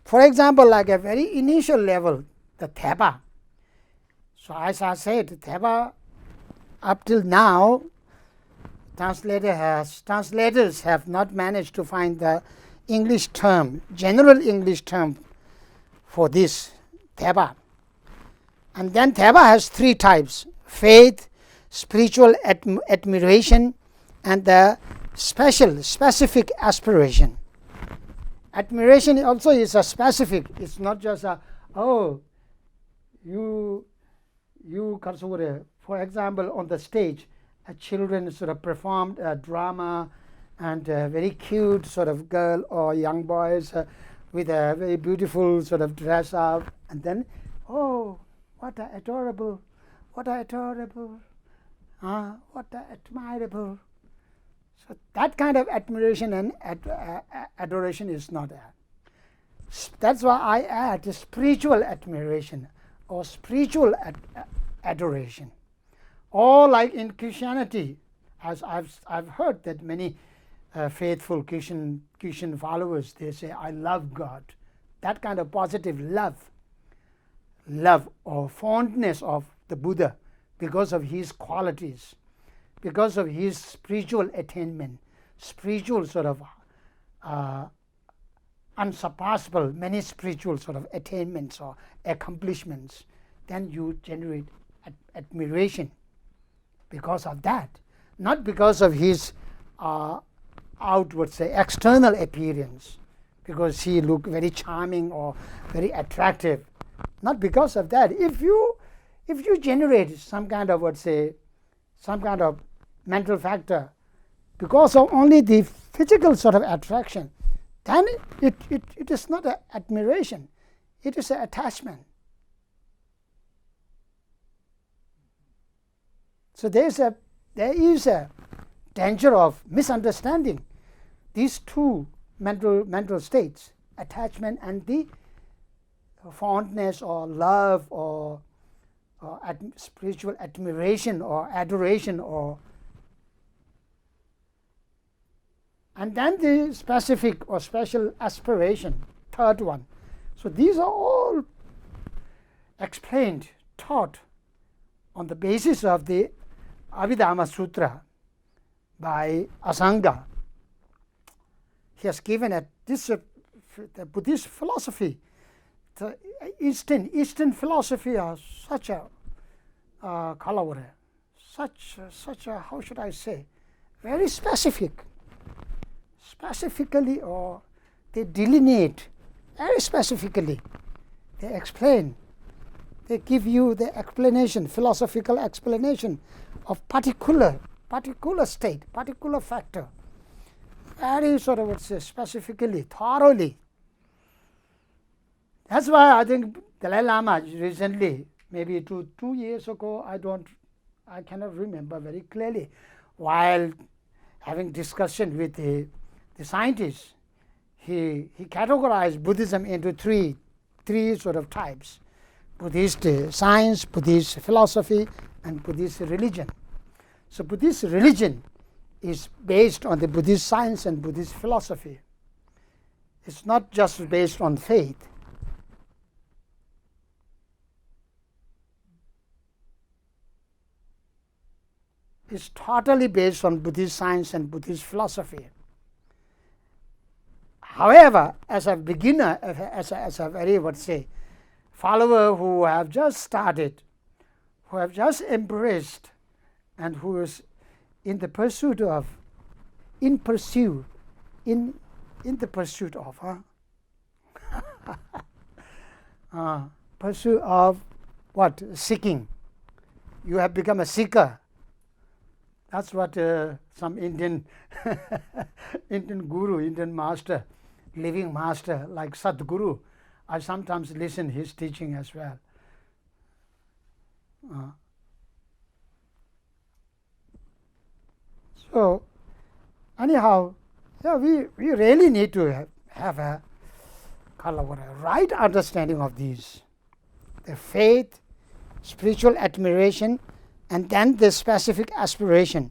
for example, like a very initial level, the thapa. So as I said, thapa up till now, translators have not managed to find the English term, general English term for this thapa. And then thapa has three types: faith, spiritual admiration, and the specific aspiration. Admiration also is a specific. It's not just a, oh, you for example, on the stage, children sort of performed a drama, and a very cute sort of girl or young boys with a very beautiful sort of dress up, and then, oh, what a adorable, what admirable. So that kind of admiration and adoration is not there. That's why I add spiritual admiration or spiritual adoration. Or like in Christianity, as I've heard that many faithful Christian followers, they say, I love God. That kind of positive love or fondness of the Buddha because of his qualities, because of his spiritual attainment, spiritual sort of unsurpassable, many spiritual sort of attainments or accomplishments, then you generate admiration because of that, not because of his outward, say, external appearance, because he looked very charming or very attractive. Not because of that. If you generate some kind of, some kind of mental factor because of only the physical sort of attraction, then it is not an admiration, it is an attachment. So there is a danger of misunderstanding these two mental states, attachment and the fondness or love or spiritual admiration or adoration, and then the specific or special aspiration, third one. So these are all explained, taught on the basis of the Abhidhamma Sutra by Asanga. He has given the Buddhist philosophy, the Eastern philosophy are such a such a, how should I say, very specifically, or they delineate very specifically They explain. They give you the explanation, philosophical explanation of particular state, particular factor. Very sort of, specifically, thoroughly. That's why I think Dalai Lama recently, maybe 2 years ago, I cannot remember very clearly, while having discussion with the scientists, he categorized Buddhism into three sort of types: Buddhist science, Buddhist philosophy, and Buddhist religion. So Buddhist religion is based on the Buddhist science and Buddhist philosophy. It's not just based on faith. It's totally based on Buddhist science and Buddhist philosophy. However, as a beginner, as a very, follower who have just started, who have just embraced, and who is in the pursuit of, pursuit of what? Seeking. You have become a seeker. That's what some Indian guru, Indian master, living master like Sadhguru, I sometimes listen his teaching as well. So anyhow, we really need to have a right understanding of these: the faith, spiritual admiration, and then the specific aspiration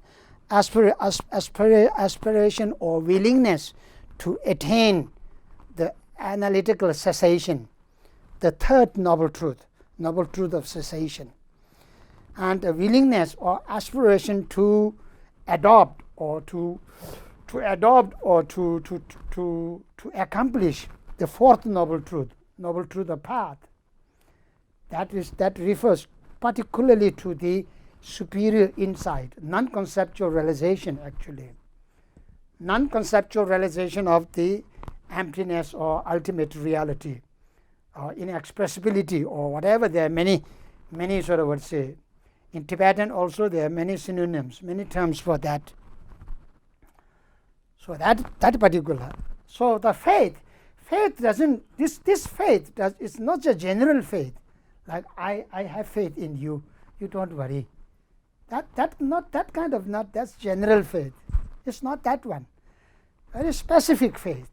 or willingness to attain the analytical cessation, the third noble truth of cessation, and a willingness or aspiration to adopt or to accomplish the fourth noble truth of path. That refers particularly to the superior insight, non-conceptual realization, actually. Non-conceptual realization of the emptiness or ultimate reality, or inexpressibility, or whatever. There are many sort of, in Tibetan also there are many synonyms, many terms for that. So that particular. So the faith doesn't, this faith it's not a general faith, like I have faith in you, you don't worry. That's general faith. It's not that one. Very specific faith.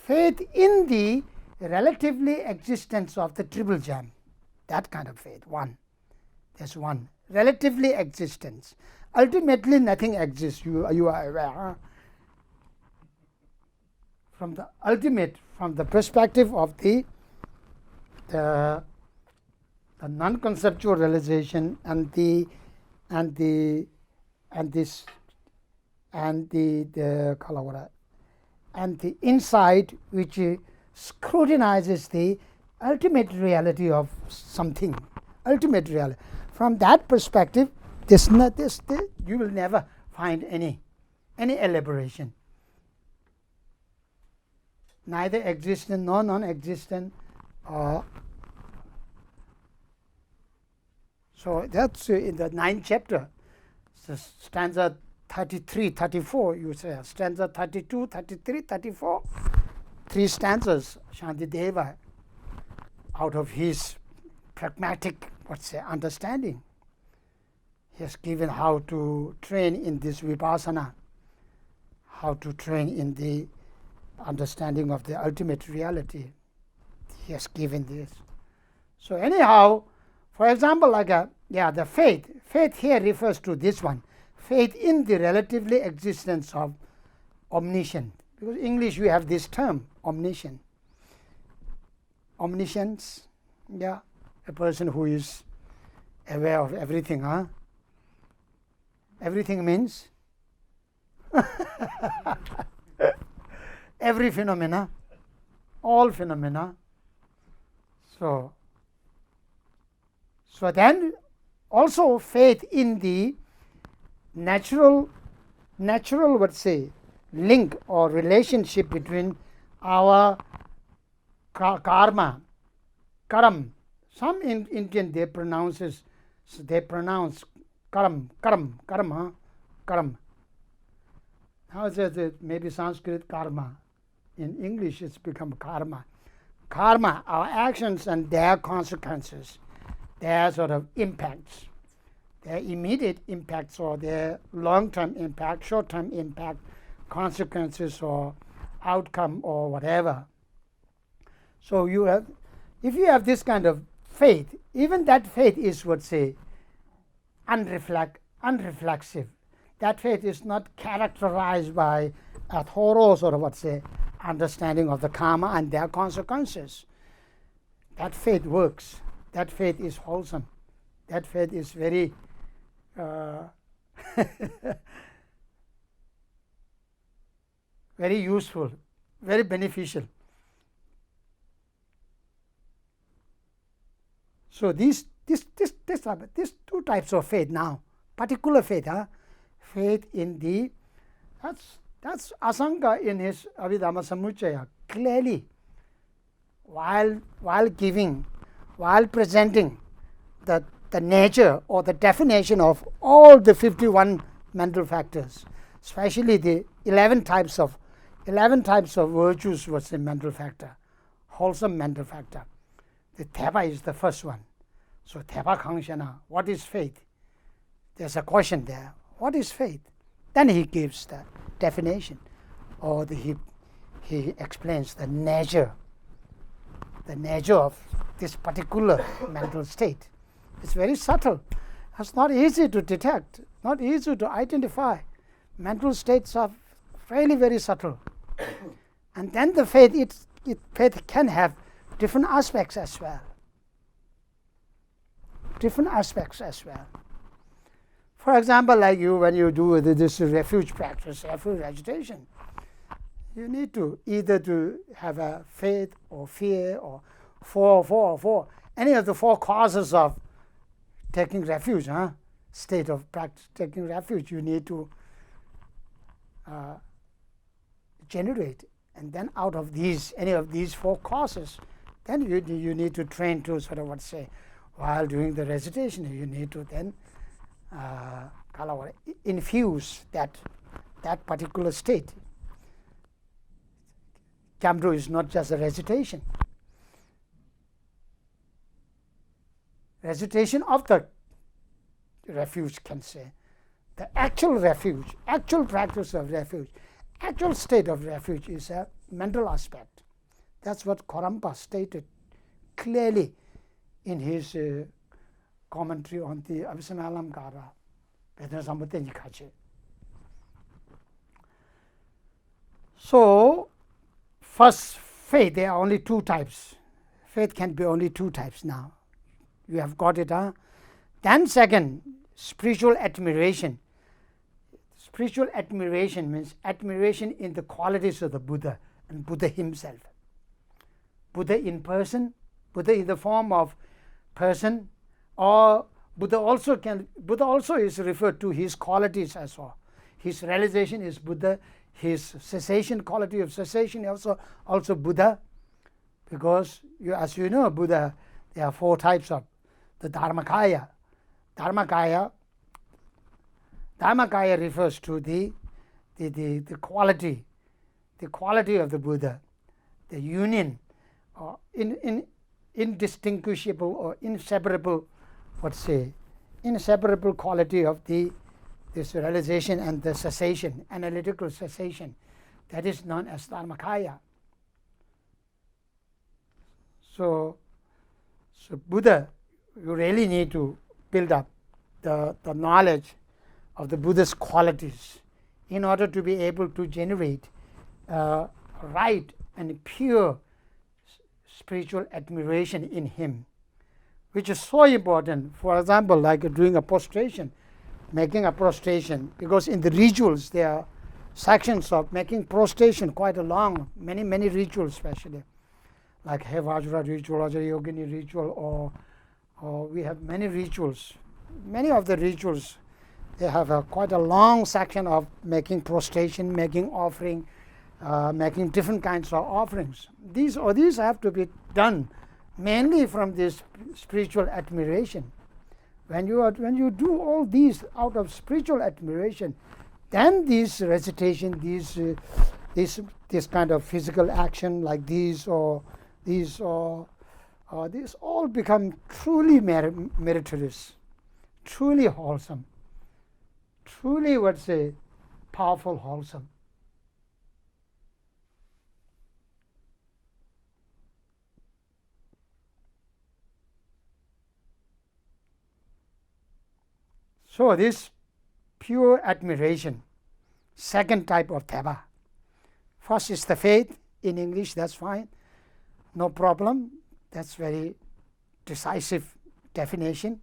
Faith in the relatively existence of the triple gem. That kind of faith. One. There's one. Relatively existence. Ultimately nothing exists. You are aware. Huh? From the ultimate, from the perspective of the non-conceptual realization and the insight which scrutinizes the ultimate reality of something, ultimate reality. From that perspective, you will never find any elaboration, neither existent nor non-existent. So that's in the 9th chapter, so stanza 33, 34, you say, stanza 32, 33, 34, 3 stanzas, Shantideva, out of his pragmatic, understanding, he has given how to train in this vipassana, how to train in the understanding of the ultimate reality. He has given this. So anyhow, for example, the faith here refers to this one, faith in the relatively existence of omniscient. Because in English we have this term, omniscient. Omniscience, a person who is aware of everything, huh? Everything means every phenomena, all phenomena. So then also faith in the natural link or relationship between our karma karam. Some in Indian they pronounce karam, karma. How is it? Maybe Sanskrit karma. In English it's become karma. Karma, our actions and their consequences, their sort of impacts, their immediate impacts or their long-term impact, short-term impact, consequences or outcome or whatever. So if you have this kind of faith, even that faith is unreflexive. That faith is not characterized by a thorough sort of understanding of the karma and their consequences. That faith works. That faith is wholesome. That faith is very very useful, very beneficial. So these two types of faith now, particular faith, faith in the, that's Asanga in his Abhidhamma Samuccaya clearly, while giving, while presenting the nature or the definition of all the 51 mental factors, especially the 11 types of virtues was the mental factor, wholesome mental factor. The Theba is the first one. So Theba Kangshana, what is faith? There's a question there. What is faith? Then he gives the definition, or he explains the nature of this particular mental state. It's very subtle. It's not easy to detect, not easy to identify. Mental states are really very subtle. And then the faith, faith can have different aspects as well. For example, like when you do this refuge practice, refuge agitation, you need to either to have a faith or fear or four, any of the four causes of taking refuge, state of practice, taking refuge, you need to generate. And then out of any of these four causes, then you need to train to sort of while doing the recitation, you need to then infuse that particular state. Kyamdru is not just a recitation. Recitation of the refuge can say. The actual refuge, actual practice of refuge, actual state of refuge is a mental aspect. That's what Karmapa stated clearly in his commentary on the Abhisanalamkara. So, first, faith, there are only two types. Faith can be only two types now. You have got it, Then second, spiritual admiration. Spiritual admiration means admiration in the qualities of the Buddha and Buddha himself. Buddha in person, Buddha in the form of person, or Buddha also is referred to his qualities as well. His realization is Buddha, his cessation, quality of cessation also Buddha, because as you know, Buddha, there are four types of the Dharmakaya. Dharmakaya refers to the quality of the Buddha, the union, or indistinguishable or inseparable, inseparable quality of this realization and the cessation, analytical cessation, that is known as Dharmakaya. So Buddha, you really need to build up the knowledge of the Buddha's qualities in order to be able to generate right and pure spiritual admiration in him, which is so important. For example, like doing a prostration, making a prostration, because in the rituals there are sections of making prostration, quite a long, many rituals, especially like Vajra ritual, Yogini ritual, or we have many rituals. Many of the rituals, they have quite a long section of making prostration, making offering, making different kinds of offerings. These have to be done mainly from this spiritual admiration. When you do all these out of spiritual admiration, then these recitation, this kind of physical action like these or these all become truly meritorious, truly wholesome, truly powerful, wholesome. So this pure admiration, second type of theba. First is the faith. In English, that's fine, no problem. That's very decisive definition,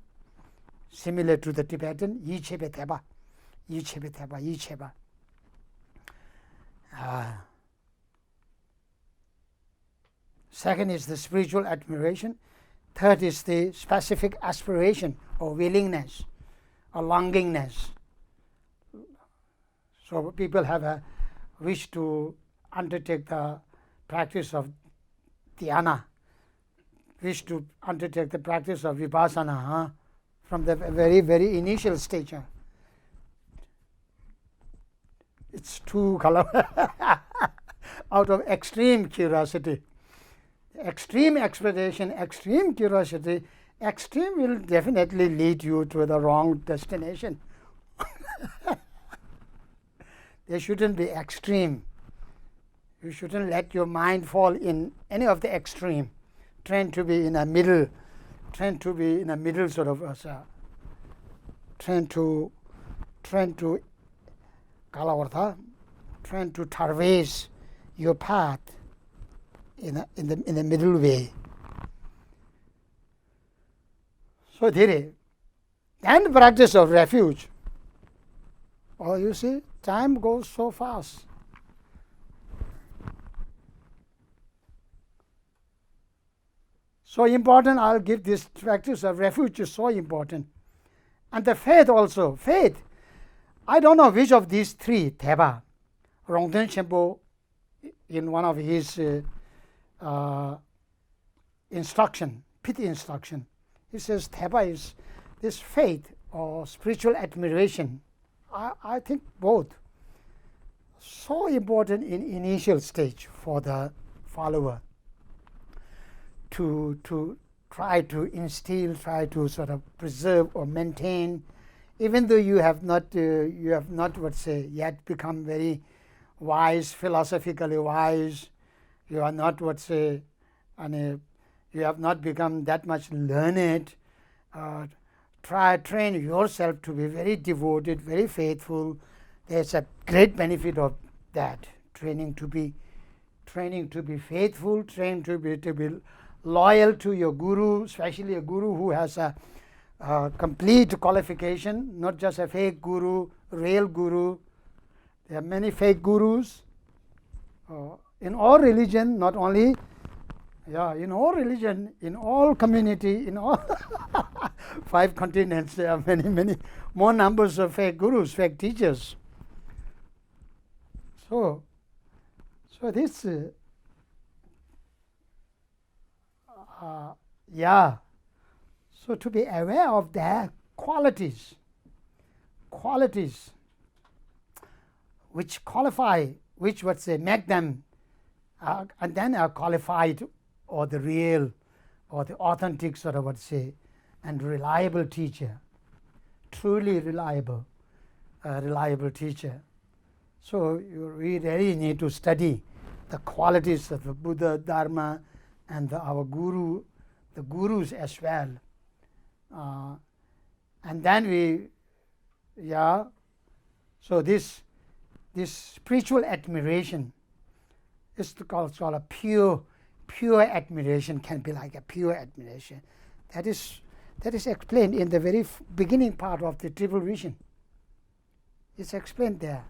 similar to the Tibetan yi chebe theba, yi chebe theba, yi cheba. Second is the spiritual admiration. Third is the specific aspiration or willingness or longingness. So people have a wish to undertake the practice of dhyana, wish to undertake the practice of vipassana from the very, very initial stage. It's too colorful. Out of extreme curiosity, extreme exploration, extreme curiosity, extreme will definitely lead you to the wrong destination. They shouldn't be extreme. You shouldn't let your mind fall in any of the extreme. Train to be in a middle. Train to be in a middle sort of. Train to kalavartha. Train to traverse your path in the middle way. So then practice of refuge. Oh, you see, time goes so fast. So important, I'll give this practice of refuge is so important. And the faith also. Faith, I don't know which of these three, theba. Rongten Khenpo, in one of his instruction, pity instruction, he says theba is this faith or spiritual admiration. I think both. So important in initial stage for the follower to try to instill, try to sort of preserve or maintain, even though you have not yet become very wise, philosophically wise. You are not you have not become that much learned. Train yourself to be very devoted, very faithful. There's a great benefit of that. Training to be faithful, trained to be loyal to your guru, especially a guru who has a complete qualification, not just a fake guru, real guru. There are many fake gurus in all religion, not only in all religion, in all community, in all 5 continents, there are many more numbers of fake gurus, fake teachers. So this so to be aware of their qualities which qualify, which make them and then are qualified or the real or the authentic sort of and reliable teacher, truly reliable teacher. So we really need to study the qualities of the Buddha, Dharma, and our guru, the gurus as well. And then so this spiritual admiration is called a pure admiration, can be like a pure admiration. That is explained in the very beginning part of the Triple Vision. It's explained there,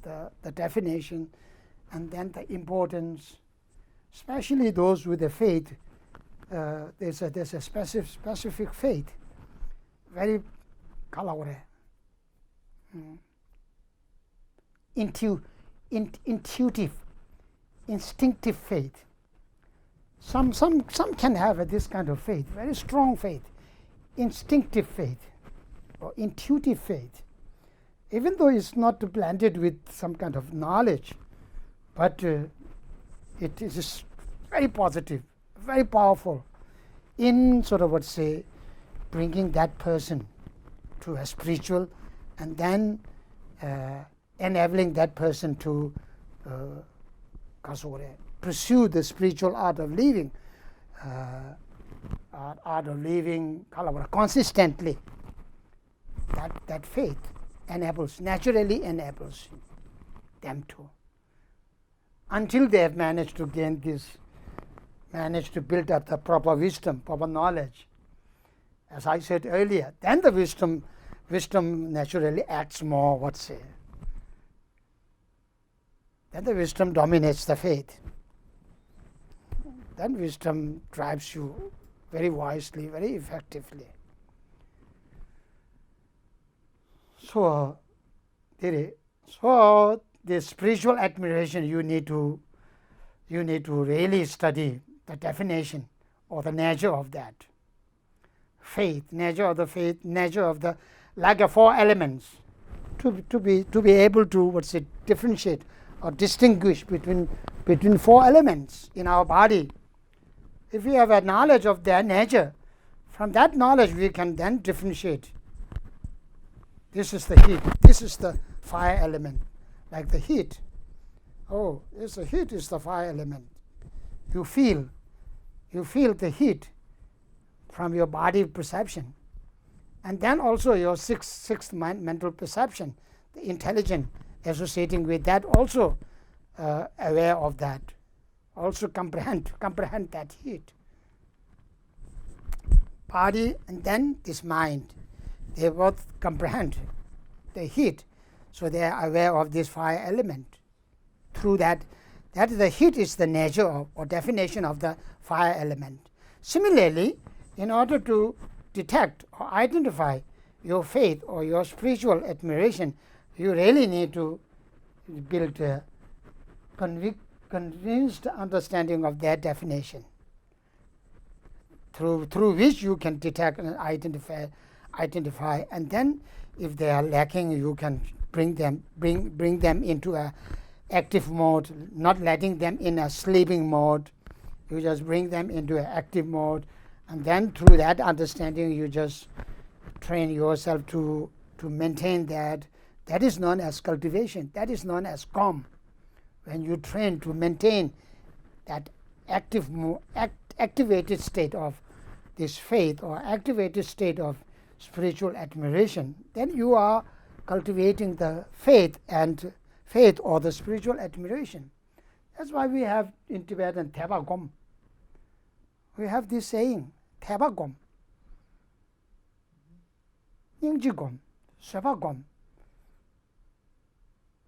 the definition, and then the importance, especially those with the faith. There's a specific faith, very kalaware, intuitive, instinctive faith. Some can have this kind of faith, very strong faith, instinctive faith, or intuitive faith, even though it's not blended with some kind of knowledge, but it is very positive, very powerful in sort of bringing that person to a spiritual, and then enabling that person to pursue the spiritual art of living, consistently. That faith naturally enables them to, until they have managed to build up the proper wisdom, proper knowledge. As I said earlier, then the wisdom naturally acts more, then the wisdom dominates the faith. Then wisdom drives you very wisely, very effectively. So the spiritual admiration, you need to really study the definition or the nature of that. Faith, nature of the faith, nature of the, like the four elements, to be able to differentiate or distinguish between four elements in our body. If we have a knowledge of their nature, from that knowledge we can then differentiate. This is the heat, this is the fire element, like the heat. Oh, the heat is the fire element. You feel the heat from your body perception, and then also your sixth mental perception, the intelligence associating with that, also aware of that, also comprehend that heat. Body and then this mind, they both comprehend the heat, so they are aware of this fire element. Through that the heat is the nature of, or definition of, the fire element. Similarly, in order to detect or identify your faith or your spiritual admiration, you really need to build a convinced understanding of that definition, through which you can detect and identify, and then if they are lacking, you can bring them into a active mode, not letting them in a sleeping mode. You just bring them into an active mode, and then through that understanding you just train yourself to maintain that. That is known as cultivation, that is known as calm. When you train to maintain that activated state of this faith, or activated state of spiritual admiration, then you are cultivating the faith or the spiritual admiration. That's why we have in Tibetan Theba Gom. We have this saying, Theba Gom, Nyingji Gom, Seba Gom,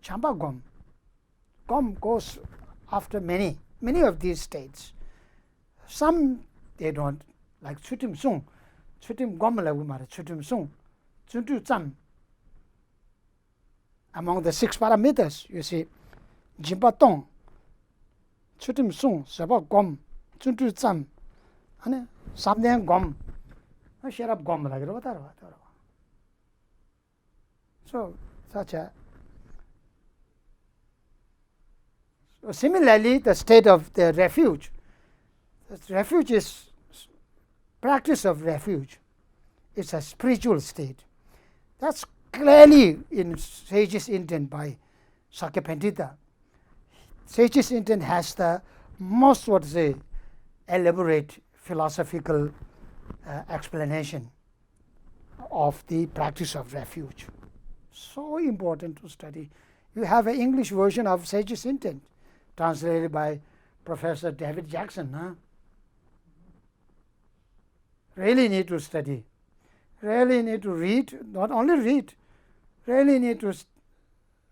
Chamba Gom. Gom goes after many of these states. Some they don't, like Chutim Sung, Chutim Gom Lagumara, Chutim Sung, Chuntu Tsam. Among the 6 parameters, you see, Jimpa Tong, Chutim Sung, Seba Gom, Chuntu Tsam, and Samdang Gom, Sherab Gom Lagra. So, similarly, the state of the refuge. The refuge is practice of refuge. It's a spiritual state. That's clearly in Sage's intent by Sakya Phuntsok. Sage's intent has the most elaborate philosophical explanation of the practice of refuge. So important to study. You have an English version of Sage's intent, translated by Professor David Jackson. Really need to study. Really need to read, not only read, really need to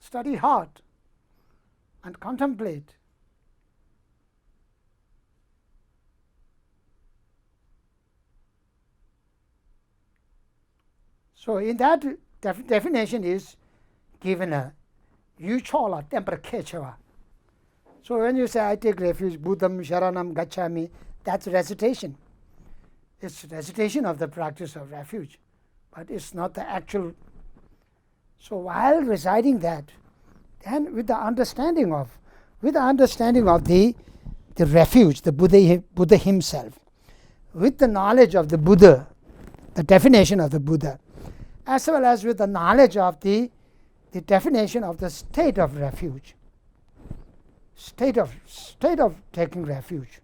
study hard and contemplate. So in that definition is given a yu chola tempera kechewa. So when you say, I take refuge, Buddham Sharanam Gacchami, that's recitation. It's recitation of the practice of refuge, but it's not the actual. So while reciting that, then with the understanding of the refuge, the Buddha himself, with the knowledge of the Buddha, the definition of the Buddha, as well as with the knowledge of the definition of the state of refuge, state of taking refuge,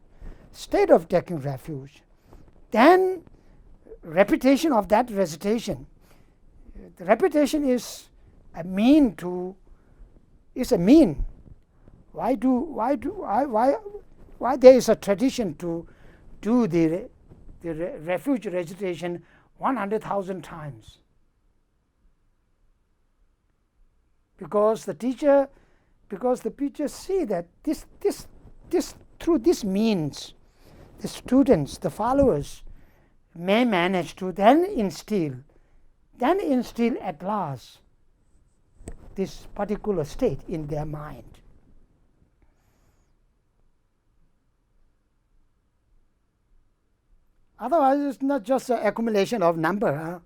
then repetition of that recitation. The repetition is a mean. Why there is a tradition to do the refuge recitation 100,000 times? Because the teacher see that this through this means, the students, the followers may manage to then instill at last this particular state in their mind. Otherwise, it's not just an accumulation of number. Huh?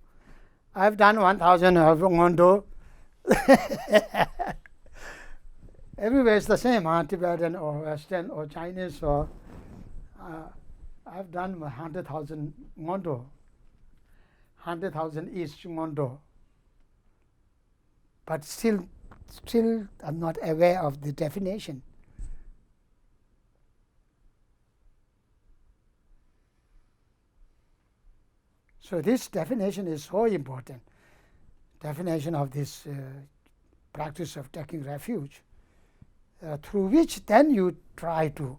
I've done 1,000 of Ngondo. Everywhere it's the same, Tibetan or Western or Chinese, or I've done 100,000 Ngondo, 100,000 East Ngondo. But still I'm not aware of the definition. So this definition is so important, definition of this practice of taking refuge, through which then you try to.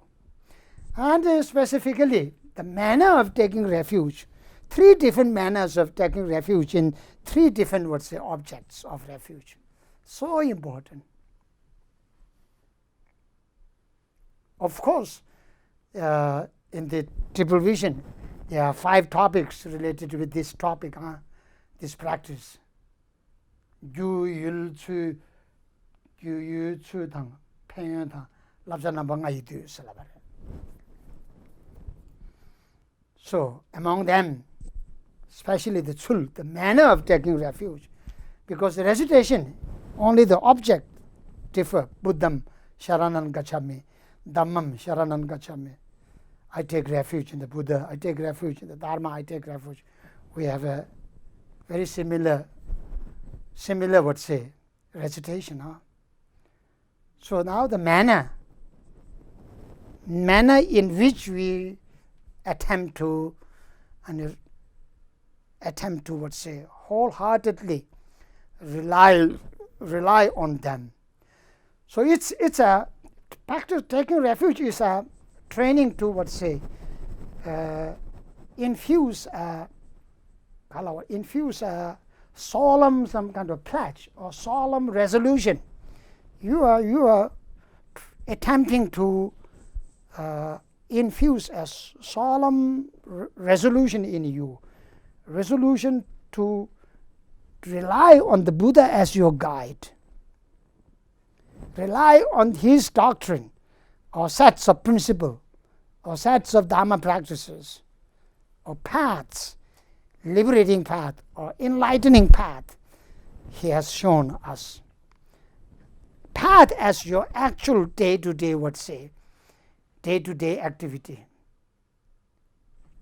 And specifically, the manner of taking refuge, 3 different manners of taking refuge in 3 different, objects of refuge. So important. Of course, in the Triple Vision, there are 5 topics related with this topic, this practice. Yu Yul Chu, Yu Yu Chu Tang, Pen Tang, Labsa Namba Ngai Tu Salabare. So among them, especially the Chul, the manner of taking refuge, because the recitation, only the object differ. Buddham Sharanam Gacchami, Dhammam Sharanam Gacchami. I take refuge in the Buddha, I take refuge in the Dharma, I take refuge. We have a very similar recitation. So now the manner in which we attempt to wholeheartedly rely on them. So it's a practice. Taking refuge is a training to infuse a solemn, some kind of pledge or solemn resolution. You are attempting to infuse a solemn resolution in you, resolution to rely on the Buddha as your guide, rely on his doctrine or sets of principles or sets of Dharma practices or paths, liberating path or enlightening path he has shown us. Path as your actual day-to-day, day-to-day activity.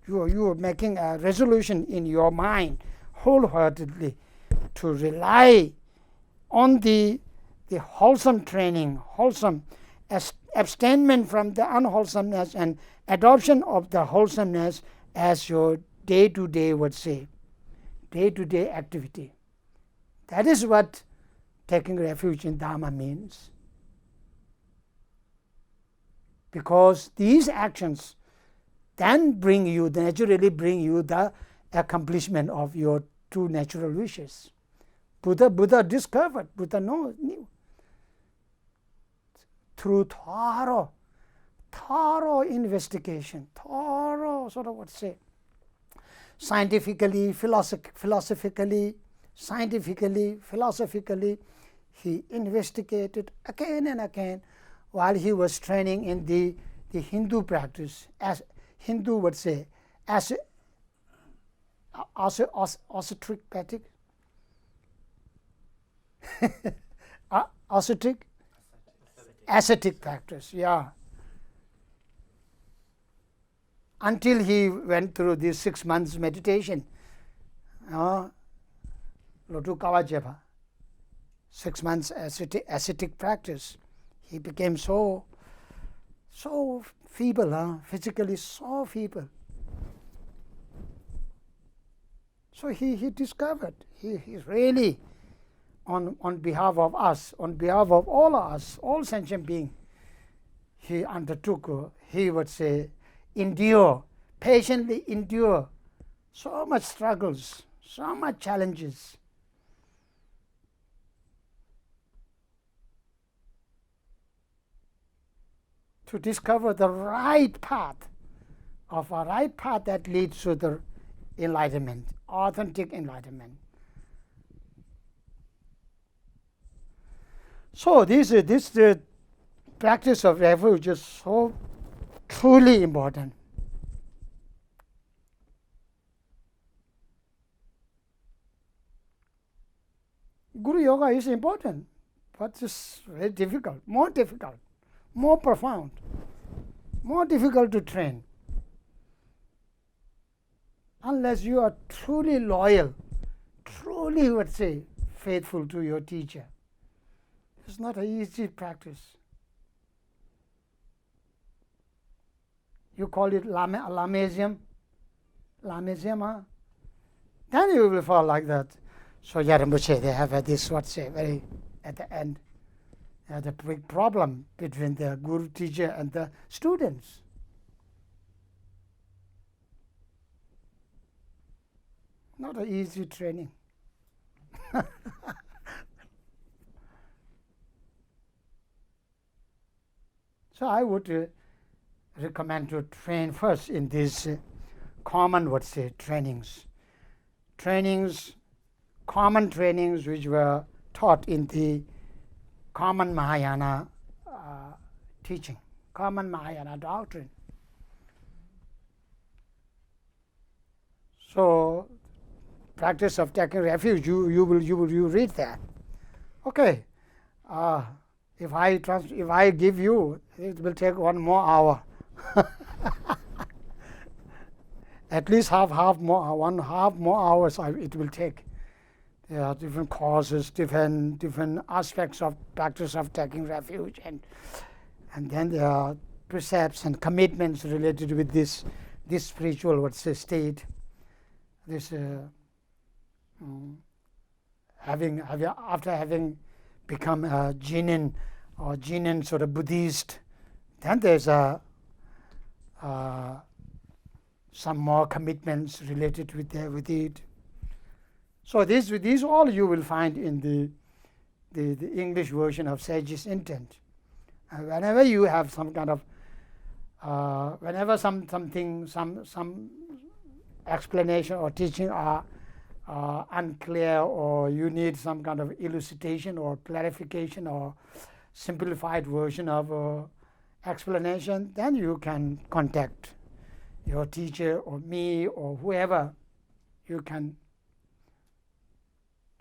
You are making a resolution in your mind wholeheartedly to rely on the wholesome training, wholesome abstainment from the unwholesomeness and adoption of the wholesomeness as your day-to-day, day-to-day activity. That is what taking refuge in Dharma means. Because these actions then naturally bring you the accomplishment of your 2 natural wishes. Buddha discovered, Buddha knew. Through thorough investigation, scientifically, philosophically, he investigated again and again while he was training in the Hindu practice, as Hindu would say, ascetic practice, ascetic practice, yeah. Until he went through this 6 months meditation, Lotu Kawajeba, 6 months ascetic practice, he became so feeble, physically so feeble. So he discovered, he's really on behalf of us, on behalf of all of us, all sentient beings, he undertook, he would say, endure, patiently endure so much struggles, so much challenges. To discover the right path, of a right path that leads to the enlightenment, authentic enlightenment. So the practice of refuge is so truly important. Guru Yoga is important, but it's very difficult, more profound, more difficult to train. Unless you are truly loyal, truly, would say, faithful to your teacher. It's not an easy practice. You call it lamesium, huh? Then you will fall like that. So Yarambuche, they have this, very, at the end, the big problem between the guru teacher and the students. Not an easy training. So I would recommend to train first in these common, trainings. Common trainings which were taught in the common Mahayana teaching, common Mahayana doctrine. So, practice of taking refuge, you read that. Okay, if I give you, it will take 1 more hour. At least half more hours it will take. There are different causes, different aspects of practice of taking refuge, and then there are precepts and commitments related with this spiritual state. This after having become a Jinin sort of Buddhist, then there's some more commitments related with it. So these all you will find in the English version of Sage's Intent. Whenever you have some kind of whenever some explanation or teaching are unclear, or you need some kind of elucidation or clarification or simplified version of explanation, then you can contact your teacher or me or whoever you can.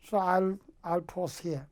So I'll pause here.